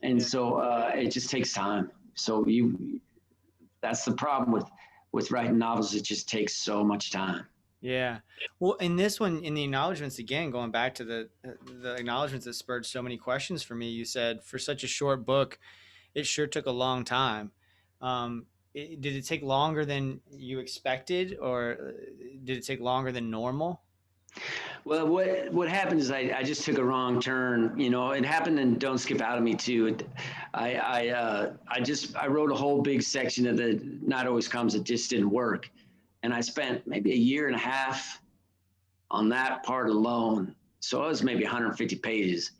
And so it just takes time. So that's the problem with writing novels. It just takes so much time. Yeah. Well, in this one, in the acknowledgments, again, going back to the acknowledgments that spurred so many questions for me, you said for such a short book, it sure took a long time. Did it take longer than you expected, or did it take longer than normal? Well, what happened is I just took a wrong turn. You know, it happened in Don't Skip Out of Me too. I wrote a whole big section of the Not Always Comes. It just didn't work. And I spent maybe 1.5 years on that part alone. So it was maybe 150 pages,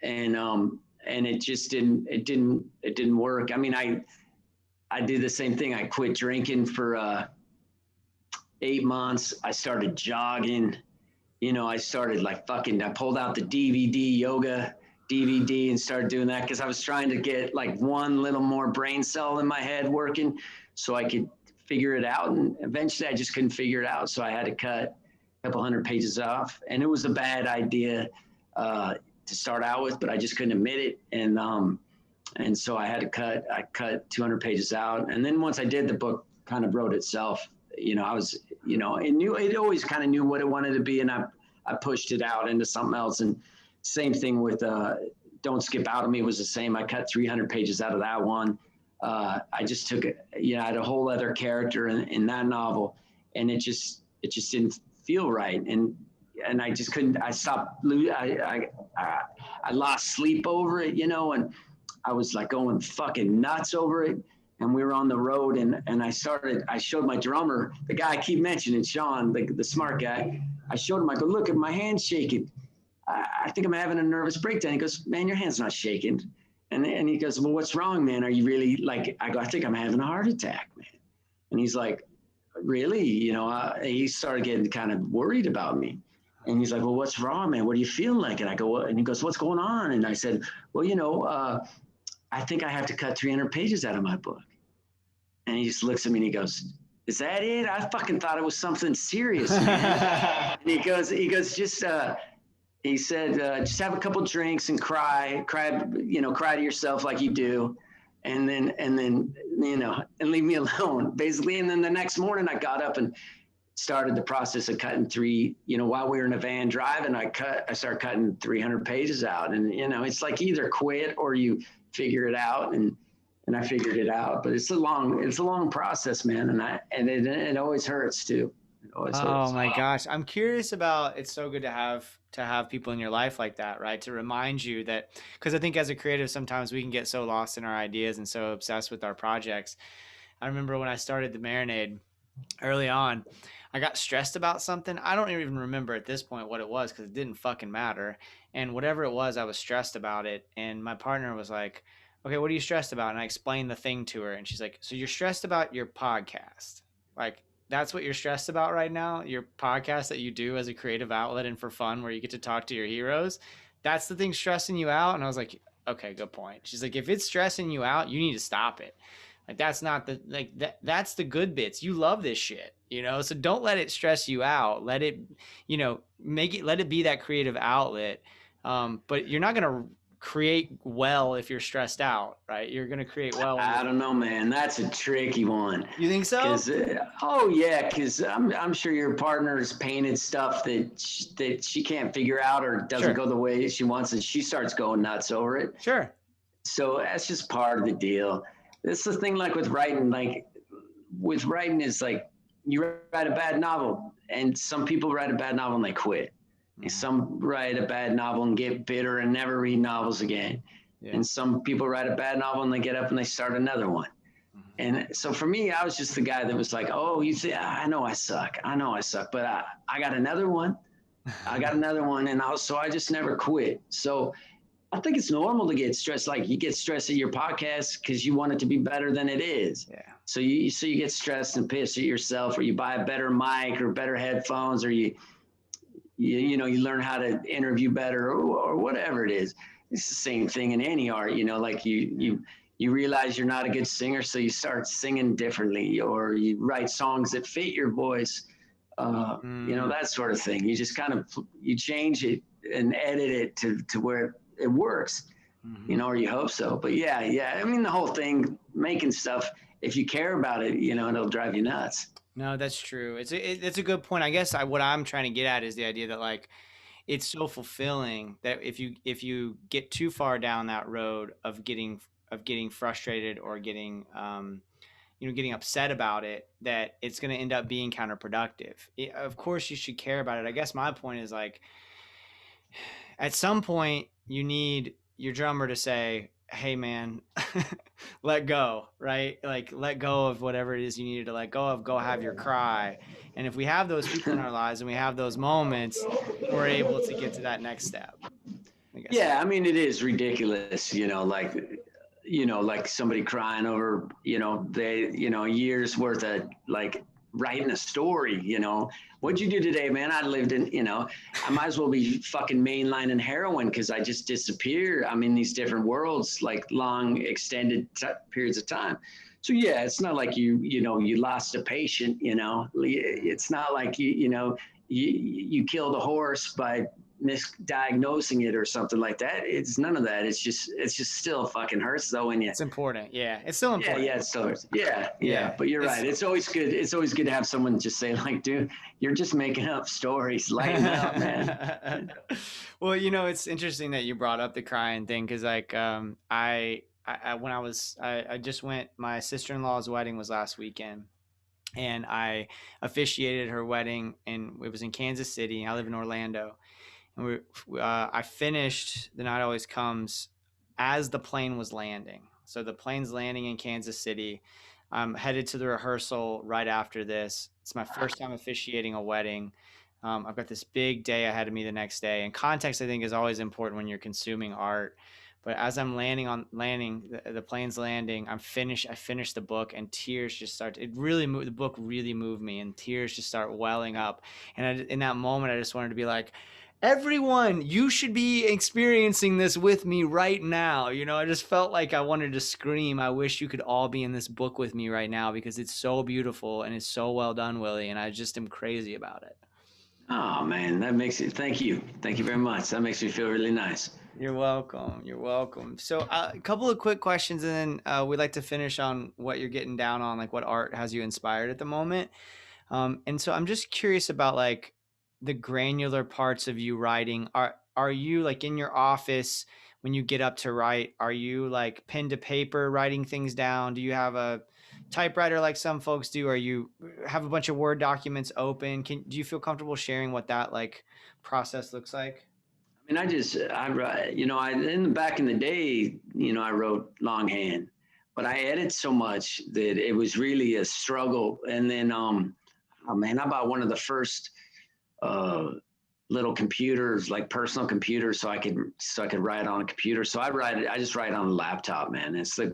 and it just didn't work. I mean, I did the same thing. I quit drinking for 8 months. I started jogging. You know, I started I pulled out the yoga DVD and started doing that because I was trying to get like one little more brain cell in my head working so I could figure it out. And eventually I just couldn't figure it out. So I had to cut a couple hundred pages off, and it was a bad idea to start out with, but I just couldn't admit it. And so I cut 200 pages out. And then once I did, the book kind of wrote itself. You know, it always kind of knew what it wanted to be. And I pushed it out into something else. And same thing with Don't Skip Out of Me was the same. I cut 300 pages out of that one. I just took it, I had a whole other character in that novel, and it just didn't feel right. And I just couldn't, I lost sleep over it, you know, and I was like going fucking nuts over it. And we were on the road, and I showed my drummer, the guy I keep mentioning, Sean, the smart guy. I showed him, I go, look at my hand's shaking. I think I'm having a nervous breakdown. He goes, man, your hand's not shaking. And he goes, well, what's wrong, man? Are you really I go, I think I'm having a heart attack, man. And he's like, really? You know, he started getting kind of worried about me. And he's like, well, what's wrong, man? What are you feeling like? And I go, what? And he goes, what's going on? And I said, well, I think I have to cut 300 pages out of my book. And he just looks at me and he goes, is that it? I fucking thought it was something serious, man. And he goes, just, he said, just have a couple drinks and cry to yourself like you do. And then, and leave me alone, basically. And then the next morning I got up and started the process of cutting while we were in a van driving, I started cutting 300 pages out. And, it's like either quit or you figure it out. And I figured it out, but it's a long process, man. And it always hurts too. It always hurts. Oh my gosh. I'm curious about, it's so good to have people in your life like that, right? To remind you that, because I think as a creative, sometimes we can get so lost in our ideas and so obsessed with our projects. I remember when I started the Marinade early on, I got stressed about something. I don't even remember at this point what it was because it didn't fucking matter. And whatever it was, I was stressed about it. And my partner was like, okay, what are you stressed about? And I explained the thing to her. And she's like, so you're stressed about your podcast. Like, that's what you're stressed about right now? Your podcast that you do as a creative outlet and for fun, where you get to talk to your heroes. That's the thing stressing you out? And I was like, okay, good point. She's like, if it's stressing you out, you need to stop it. Like, that's not that's the good bits. You love this shit, so don't let it stress you out. Let it, let it be that creative outlet. But you're not going to create well if you're stressed out, right? You're going to create well. I don't know, man. That's a tricky one. You think so? Because I'm sure your partner's painted stuff that she can't figure out or doesn't go the way she wants, and she starts going nuts over it. Sure. So that's just part of the deal. It's the thing, like with writing, is like you write a bad novel, and some people write a bad novel and they quit. And some write a bad novel and get bitter and never read novels again. Yeah. And some people write a bad novel and they get up and they start another one. And so for me, I was just the guy that was like, oh, you say, I know I suck, but I got another one. And so I just never quit. So I think it's normal to get stressed. Like you get stressed at your podcast because you want it to be better than it is. Yeah. So you get stressed and pissed at yourself, or you buy a better mic or better headphones, or you learn how to interview better, or whatever it is. It's the same thing in any art, like you realize you're not a good singer, so you start singing differently, or you write songs that fit your voice, that sort of thing. You just kind of, you change it and edit it to where it works, or you hope so. But yeah. I mean, the whole thing, making stuff, if you care about it, it'll drive you nuts. No, that's true. It's a good point. I guess what I'm trying to get at is the idea that, like, it's so fulfilling that if you get too far down that road of getting frustrated or getting upset about it, that it's going to end up being counterproductive. Of course you should care about it. I guess my point is, like, at some point you need your drummer to say, hey man, let go, right? Like, let go of whatever it is you needed to let go of. Go have your cry. And if we have those people in our lives and we have those moments, we're able to get to that next step. Yeah, I mean, it is ridiculous, like somebody crying over, years worth of, like, writing a story, what'd you do today, man? I lived in, I might as well be fucking mainlining heroin because I just disappear. I'm in these different worlds, like long extended periods of time. So yeah, it's not like you lost a patient, it's not like you killed a horse by misdiagnosing it or something like that. It's none of that. It's just still fucking hurts though. And it's important. Yeah. It's still important. Yeah. It still hurts. Yeah. But you're right. It's always good. It's always good to have someone just say, like, dude, you're just making up stories. Lighten up, man. Well, it's interesting that you brought up the crying thing. Cause like, I just went, my sister-in-law's wedding was last weekend, and I officiated her wedding, and it was in Kansas City. I live in Orlando. And I finished The Night Always Comes as the plane was landing. So the plane's landing in Kansas City. I'm headed to the rehearsal right after this. It's my first time officiating a wedding. I've got this big day ahead of me the next day. And context, I think, is always important when you're consuming art. But as I'm the plane's landing, I finished the book, and tears just start. The book really moved me, and tears just start welling up. And in that moment, I just wanted to be like, everyone, you should be experiencing this with me right now. I just felt like I wanted to scream, I wish you could all be in this book with me right now, because it's so beautiful and it's so well done, Willy, and I just am crazy about it. Oh man, thank you very much. That makes me feel really nice. You're welcome. So a couple of quick questions, and then we'd like to finish on what you're getting down on, like what art has you inspired at the moment. And so I'm just curious about like the granular parts of you writing. Are you like in your office when you get up to write? Are you like pen to paper writing things down? Do you have a typewriter like some folks do? Or you have a bunch of Word documents open? Do you feel comfortable sharing what that like process looks like? I mean, I write, back in the day, I wrote longhand, but I edit so much that it was really a struggle. And then, I bought one of the first little computers, like personal computers, so I could write on a computer. So I just write on a laptop, man. It's like,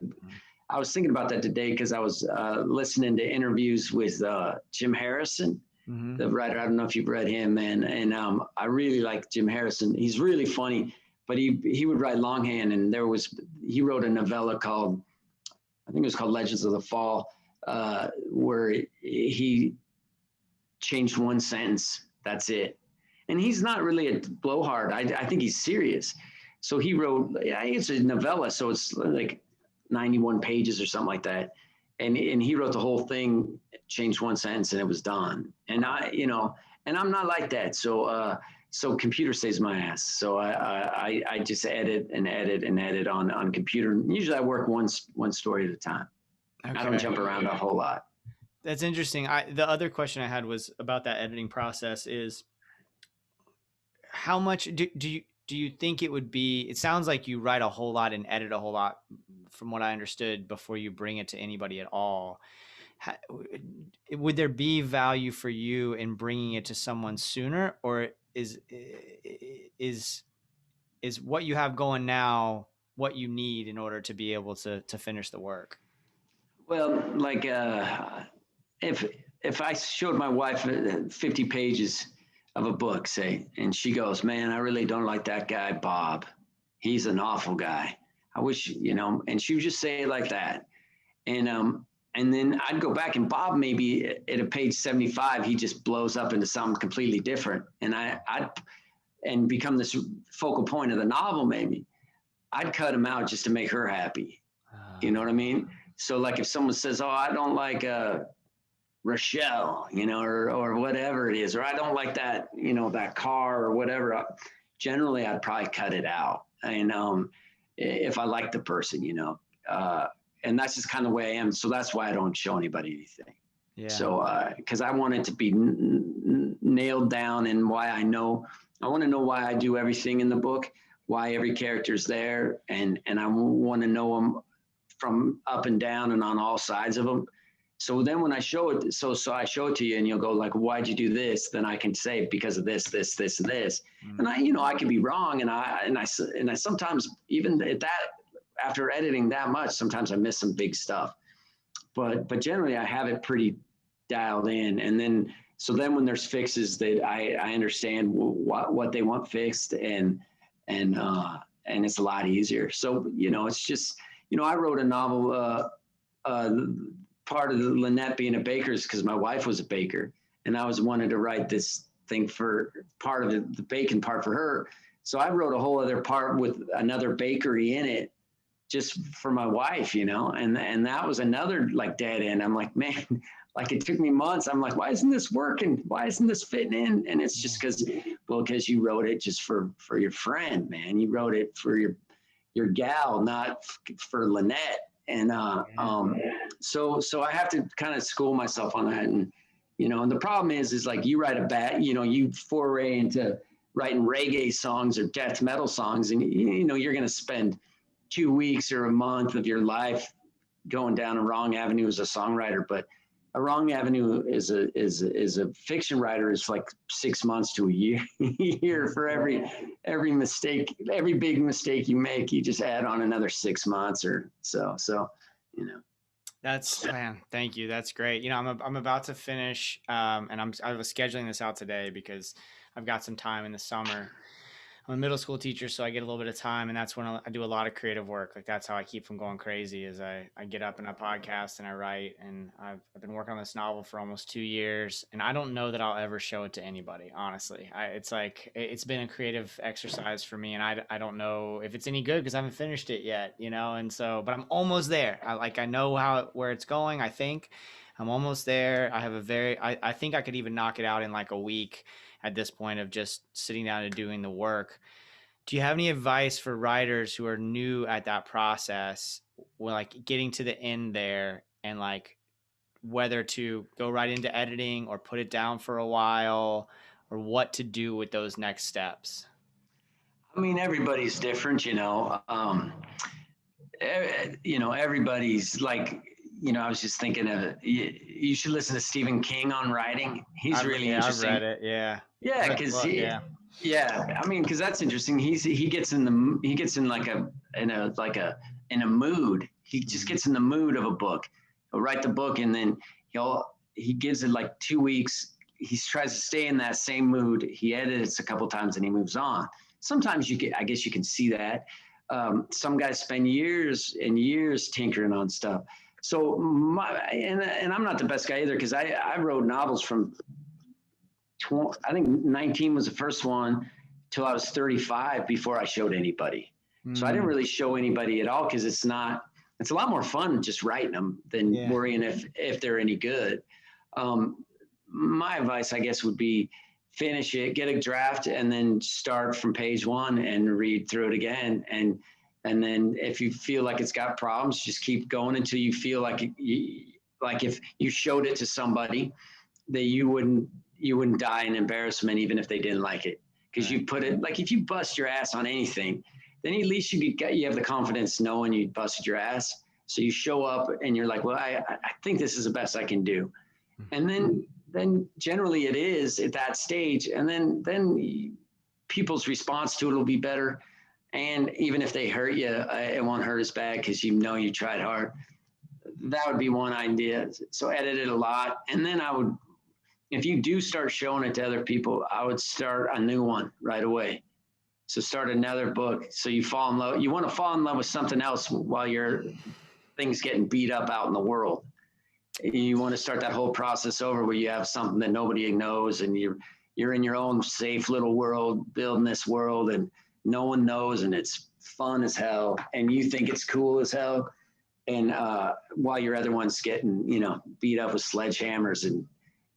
I was thinking about that today because I was listening to interviews with Jim Harrison, the writer. I don't know if you've read him, man. And I really like Jim Harrison. He's really funny, but he would write longhand. And he wrote a novella called, I think it was called Legends of the Fall, where he changed one sentence. That's it. And he's not really a blowhard. I think he's serious. So he wrote, I think it's a novella. So it's like 91 pages or something like that. And he wrote the whole thing, changed one sentence, and it was done. And and I'm not like that. So computer saves my ass. So I just edit on computer. Usually I work one story at a time. Okay. I don't jump around a whole lot. That's interesting. The other question I had was about that editing process is how much do you think it would be? It sounds like you write a whole lot and edit a whole lot from what I understood before you bring it to anybody at all. Would there be value for you in bringing it to someone sooner, or is what you have going now what you need in order to be able to finish the work? Well, like if I showed my wife 50 pages of a book, say, and she goes, man, I really don't like that guy, Bob. He's an awful guy. I wish, and she would just say it like that. And then I'd go back, and Bob, maybe at a page 75, he just blows up into something completely different. And and become this focal point of the novel, maybe. I'd cut him out just to make her happy. You know what I mean? So like if someone says, oh, I don't like Rochelle, or whatever it is, or I don't like that, that car or whatever, generally I'd probably cut it out. And if I like the person, and that's just kind of the way I am. So that's why I don't show anybody anything. Yeah. So, cause I want it to be nailed down, and I want to know why I do everything in the book, why every character's there. And I want to know them from up and down and on all sides of them. So then when I show it, so I show it to you and you'll go like, why'd you do this? Then I can say because of this, this, this, and this. And I could be wrong. And I sometimes, even at that, after editing that much, sometimes I miss some big stuff, but generally I have it pretty dialed in. And then, so then when there's fixes that I understand what they want fixed, and it's a lot easier. So, it's just, I wrote a novel, part of the Lynette being a baker is because my wife was a baker, and I wanted to write this thing for part of the bacon part for her. So I wrote a whole other part with another bakery in it just for my wife, and that was another like dead end. I'm like, man, like it took me months. I'm like, why isn't this working? Why isn't this fitting in? And it's just because you wrote it just for your friend, man. You wrote it for your gal, not for Lynette. And so I have to kind of school myself on that. And, and the problem is like you write you foray into writing reggae songs or death metal songs, and, you're going to spend 2 weeks or a month of your life going down a wrong avenue as a songwriter. But a wrong avenue is a fiction writer is like 6 months to a year for every mistake, every big mistake you make, you just add on another 6 months or so. So, you know. That's, man, thank you. That's great. You know, I'm about to finish, and I was scheduling this out today because I've got some time in the summer. I'm a middle school teacher, so I get a little bit of time, and that's when I do a lot of creative work. Like, that's how I keep from going crazy is I get up and I podcast and I write, and I've been working on this novel for almost 2 years, and I don't know that I'll ever show it to anybody, honestly. It's like, it's been a creative exercise for me, and I don't know if it's any good because I haven't finished it yet, you know? And so, but I'm almost there. I know where it's going. I think I'm almost there. I have I think I could even knock it out in like a week at this point of just sitting down and doing the work. Do you have any advice for writers who are new at that process, when like getting to the end there, and like whether to go right into editing or put it down for a while, or what to do with those next steps? I mean, everybody's different, you know. Everybody's like, you know, I was just thinking of you should listen to Stephen King on writing. He's really interesting. I've read it. Yeah. Yeah. Cause I mean, cause that's interesting. He gets in a mood. He just gets in the mood of a book. He'll write the book and then he gives it like 2 weeks. He tries to stay in that same mood. He edits a couple times and he moves on. Sometimes I guess you can see that. Some guys spend years and years tinkering on stuff. So and I'm not the best guy either, because I wrote novels from I think 19 was the first one till I was 35 before I showed anybody. So I didn't really show anybody at all, because it's a lot more fun just writing them than worrying if they're any good. My advice, I guess, would be finish it, get a draft, and then start from page 1 and read through it again. And then if you feel like it's got problems, just keep going until you feel like if you showed it to somebody, that you wouldn't die in embarrassment even if they didn't like it, because you put it, like, if you bust your ass on anything, then at least you have the confidence knowing you busted your ass. So you show up and you're like, well, I think this is the best I can do. And then generally it is at that stage. And then people's response to it will be better. And even if they hurt you, it won't hurt as bad because you know you tried hard. That would be one idea. So edit it a lot. And then if you do start showing it to other people, I would start a new one right away. So start another book. So you fall in love. You want to fall in love with something else while things getting beat up out in the world. You want to start that whole process over where you have something that nobody knows, and you're in your own safe little world, building this world, and no one knows, and it's fun as hell, and you think it's cool as hell. And while your other one's getting, beat up with sledgehammers and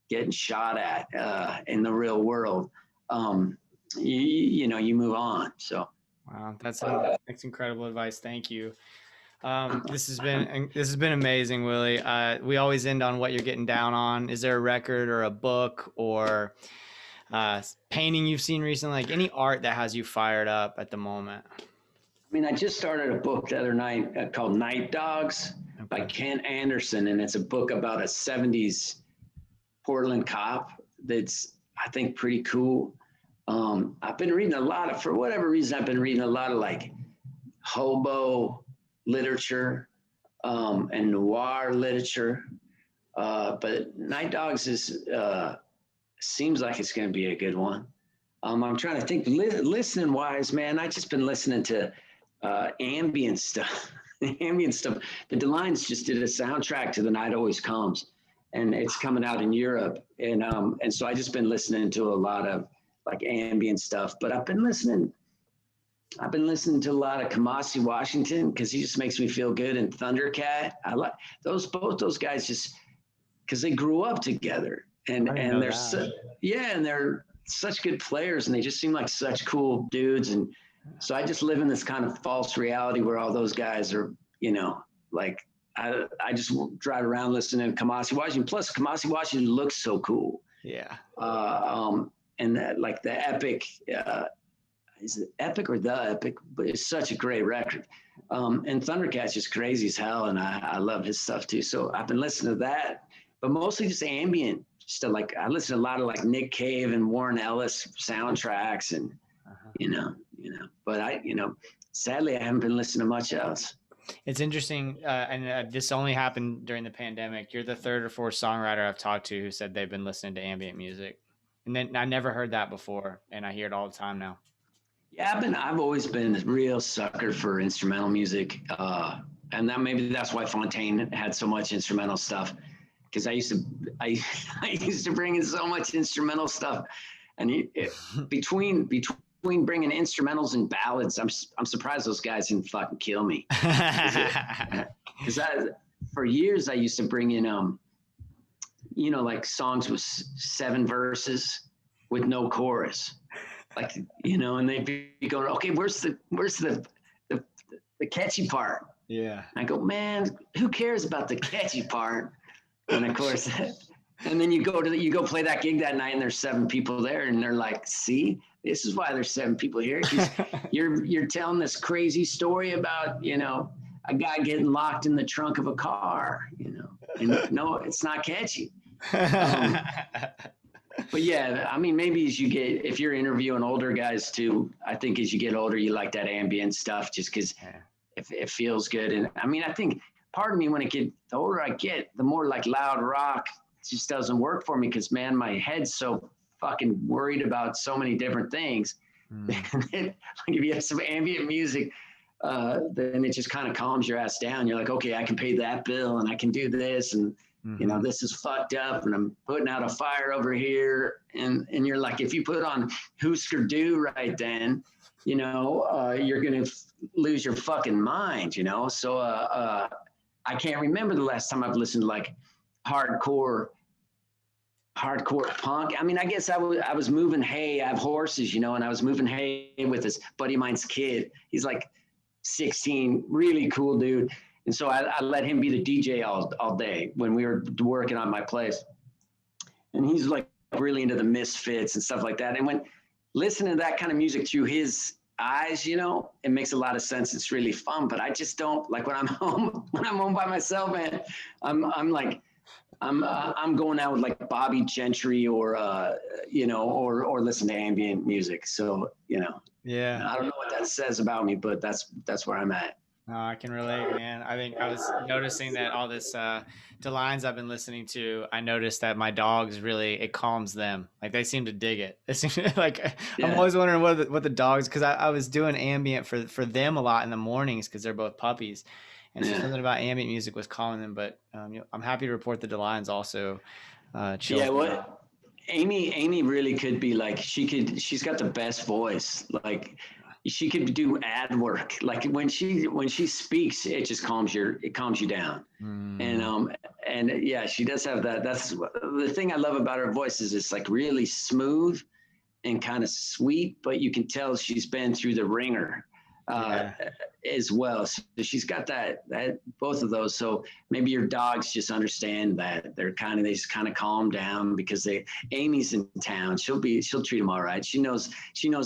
getting shot at in the real world, you move on. So, wow, that's incredible advice. Thank you. This has been amazing, Willy. We always end on what you're getting down on. Is there a record or a book or painting you've seen recently, like any art that has you fired up at the moment? I mean, I just started a book the other night called Night Dogs by Ken Anderson, and it's a book about a 70s Portland cop that's, I think, pretty cool. I've been reading for whatever reason, I've been reading a lot of like hobo literature and noir literature. But Night Dogs seems like it's going to be a good one. I'm trying to think, listening wise, man, I've just been listening to ambient stuff. Ambient stuff. The Delines just did a soundtrack to The Night Always Comes, and it's coming out in Europe. And so I just been listening to a lot of like ambient stuff, but I've been listening to a lot of Kamasi Washington, because he just makes me feel good, and Thundercat. I like both those guys, just because they grew up together, and they're and they're such good players, and they just seem like such cool dudes. And so I just live in this kind of false reality where all those guys are, like I just drive around listening to Kamasi Washington. Plus, Kamasi Washington looks so cool. Yeah. And that, like the Epic. Is it Epic or The Epic? But it's such a great record. And Thundercat's just crazy as hell, and I love his stuff too. So I've been listening to that. but mostly just ambient stuff. Like I listen to a lot of like Nick Cave and Warren Ellis soundtracks, and but sadly I haven't been listening to much else. It's interesting, and this only happened during the pandemic. You're the third or fourth songwriter I've talked to who said they've been listening to ambient music, and then I never heard that before, and I hear it all the time now. Yeah, I've always been a real sucker for instrumental music, and that's why Fontaine had so much instrumental stuff, because I used to bring in so much instrumental stuff, and between bringing instrumentals and ballads, I'm surprised those guys didn't fucking kill me. Because for years I used to bring in like songs with 7 verses with no chorus, like and they'd be going, okay, where's the catchy part? Yeah. And I go, man, who cares about the catchy part? And of course, and then you go play that gig that night, and there's 7 people there, and they're like, see, this is why there's 7 people here, because you're telling this crazy story about a guy getting locked in the trunk of a car, and no, it's not catchy. But yeah, I mean, maybe if you're interviewing older guys too, I think as you get older, you like that ambient stuff just because it feels good. And I mean, I think part of me, the older I get, the more like loud rock just doesn't work for me, because man, my head's so fucking worried about so many different things. Like if you have some ambient music, then it just kind of calms your ass down. You're like, okay, I can pay that bill, and I can do this, and this is fucked up, and I'm putting out a fire over here, and you're like, if you put on Husker Du right then, you're gonna lose your fucking mind, So I can't remember the last time I've listened to like hardcore punk. I mean, I guess I was moving hay. I have horses, and I was moving hay with this buddy of mine's kid. He's like 16, really cool dude. And so I let him be the DJ all day when we were working on my place. And he's like really into the Misfits and stuff like that. And when listening to that kind of music through his eyes, it makes a lot of sense. It's really fun, but I just don't like when I'm home by myself, man. I'm like, I'm going out with like Bobby Gentry or or listen to ambient music. So, yeah, I don't know what that says about me, but that's where I'm at. No, I can relate, man. I think I was noticing that all this Delines I've been listening to, I noticed that my dogs it calms them. Like they seem to dig it. They seem to, I'm always wondering what the dogs, because I was doing ambient for them a lot in the mornings because they're both puppies. And so something about ambient music was calming them. But I'm happy to report the Delines also chills. Yeah, what? Amy really could be like, she's got the best voice. Like she could do ad work. Like when she speaks, it just calms you down. And yeah, she does have that. That's the thing I love about her voice, is it's like really smooth and kind of sweet, but you can tell she's been through the ringer as well. So she's got that both of those. So maybe your dogs just understand that they just kind of calm down because Amy's in town. She'll treat them all right. She knows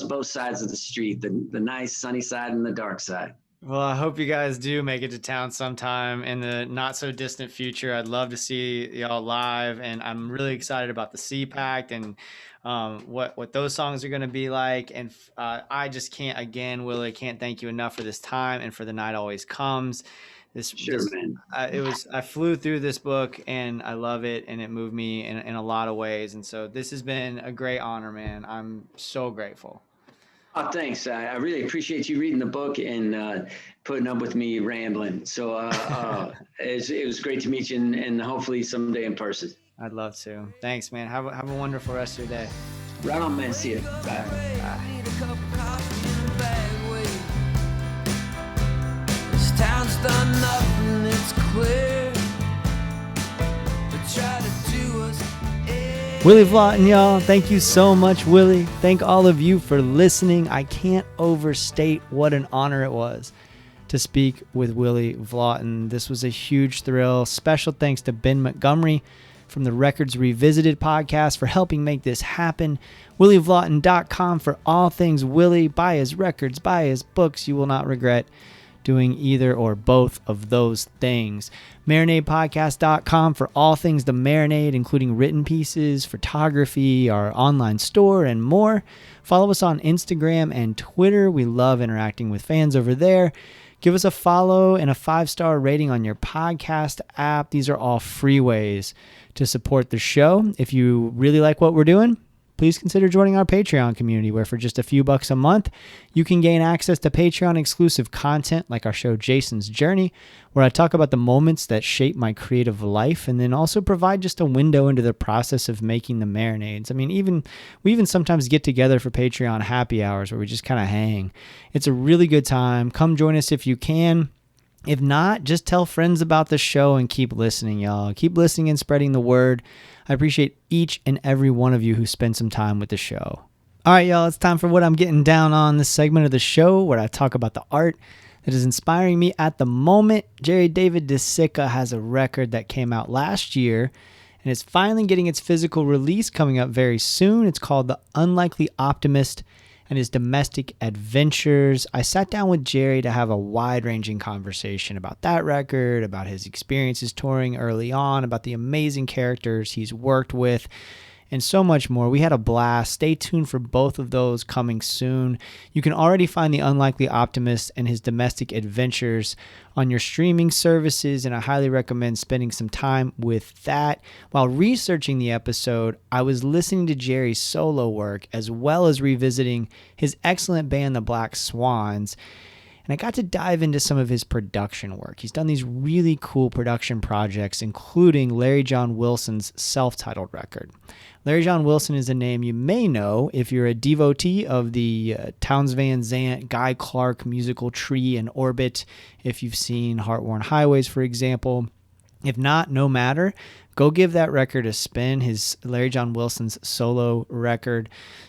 both sides of the street, the nice sunny side and the dark side. Well, I hope you guys do make it to town sometime in the not so distant future. I'd love to see y'all live, and I'm really excited about the C-Pact and what those songs are going to be like. And I just can't, again, Willie, can't thank you enough for this time and for The Night Always Comes. Man. I flew through this book and I love it, and it moved me in a lot of ways. And so this has been a great honor, man. I'm so grateful. Oh, thanks. I really appreciate you reading the book and putting up with me rambling. So it was great to meet you, and hopefully someday in person. I'd love to. Thanks, man. Have a wonderful rest of your day. Right on, man. See you. Bye. This town's done nothing, it's clear. But try to do us. Willy Vlautin, y'all. Thank you so much, Willy. Thank all of you for listening. I can't overstate what an honor it was to speak with Willy Vlautin. This was a huge thrill. Special thanks to Ben Montgomery from the Records Revisited podcast for helping make this happen. WillyVlautin.com for all things Willy. Buy his records, buy his books. You will not regret doing either or both of those things. MarinadePodcast.com for all things The Marinade, including written pieces, photography, our online store, and more. Follow us on Instagram and Twitter. We love interacting with fans over there. Give us a follow and a 5-star rating on your podcast app. These are all free ways to support the show. If you really like what we're doing, please consider joining our Patreon community, where for just a few bucks a month, you can gain access to Patreon exclusive content like our show Jason's Journey, where I talk about the moments that shape my creative life, and then also provide just a window into the process of making the marinades. I mean, we even sometimes get together for Patreon happy hours where we just kind of hang. It's a really good time. Come join us if you can. If not, just tell friends about the show and keep listening, y'all. Keep listening and spreading the word. I appreciate each and every one of you who spend some time with the show. All right, y'all, it's time for what I'm getting down on, this segment of the show where I talk about the art that is inspiring me at the moment. Jerry David DeSica has a record that came out last year and is finally getting its physical release coming up very soon. It's called The Unlikely Optimist and His Domestic Adventures. I sat down with Jerry to have a wide-ranging conversation about that record, about his experiences touring early on, about the amazing characters he's worked with, and so much more. We had a blast. Stay tuned for both of those coming soon. You can already find The Unlikely Optimist and His Domestic Adventures on your streaming services, and I highly recommend spending some time with that. While researching the episode, I was listening to Jerry's solo work as well as revisiting his excellent band, the Black Swans, and I got to dive into some of his production work. He's done these really cool production projects, including Larry John Wilson's self-titled record. Larry John Wilson is a name you may know if you're a devotee of the Townes Van Zandt, Guy Clark musical Tree and Orbit, if you've seen Heart-Worn Highways, for example. If not, no matter. Go give that record a spin. His Larry John Wilson's solo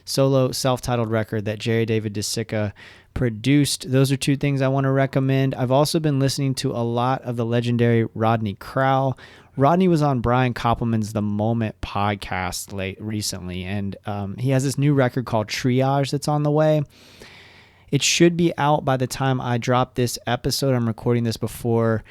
self-titled record that Jerry David DeSica produced. Those are two things I want to recommend. I've also been listening to a lot of the legendary Rodney Crowell. Rodney was on Brian Koppelman's The Moment podcast recently, and he has this new record called Triage that's on the way. It should be out by the time I drop this episode. I'm recording this before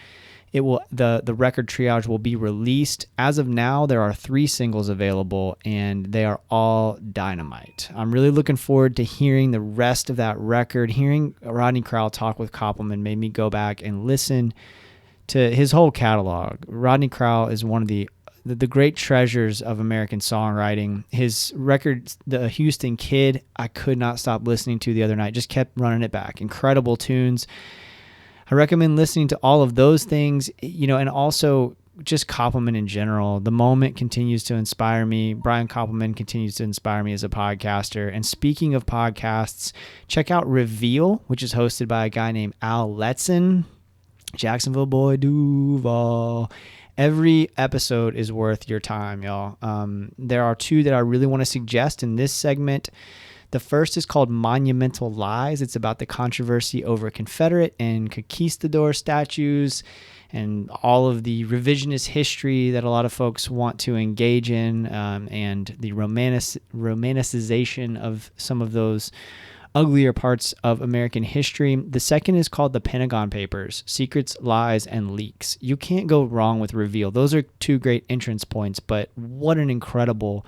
it will. The record Triage will be released. As of now, there are 3 singles available, and they are all dynamite. I'm really looking forward to hearing the rest of that record. Hearing Rodney Crowell talk with Koppelman made me go back and listen to his whole catalog. Rodney Crowell is one of the great treasures of American songwriting. His record, The Houston Kid, I could not stop listening to the other night. Just kept running it back. Incredible tunes. I recommend listening to all of those things, and also just Koppelman in general. The Moment continues to inspire me. Brian Koppelman continues to inspire me as a podcaster. And speaking of podcasts, check out Reveal, which is hosted by a guy named Al Letson. Jacksonville boy Duval. Every episode is worth your time, y'all. There are 2 that I really want to suggest in this segment. The first is called Monumental Lies. It's about the controversy over Confederate and conquistador statues and all of the revisionist history that a lot of folks want to engage in, and the romanticization of some of those uglier parts of American history. The second is called The Pentagon Papers, Secrets, Lies, and Leaks. You can't go wrong with Reveal. Those are 2 great entrance points, but what an incredible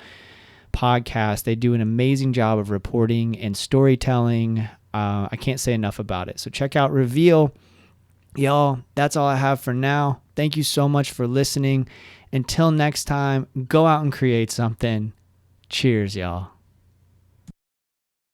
podcast. They do an amazing job of reporting and storytelling. I can't say enough about it. So check out Reveal. Y'all, that's all I have for now. Thank you so much for listening. Until next time, go out and create something. Cheers, y'all.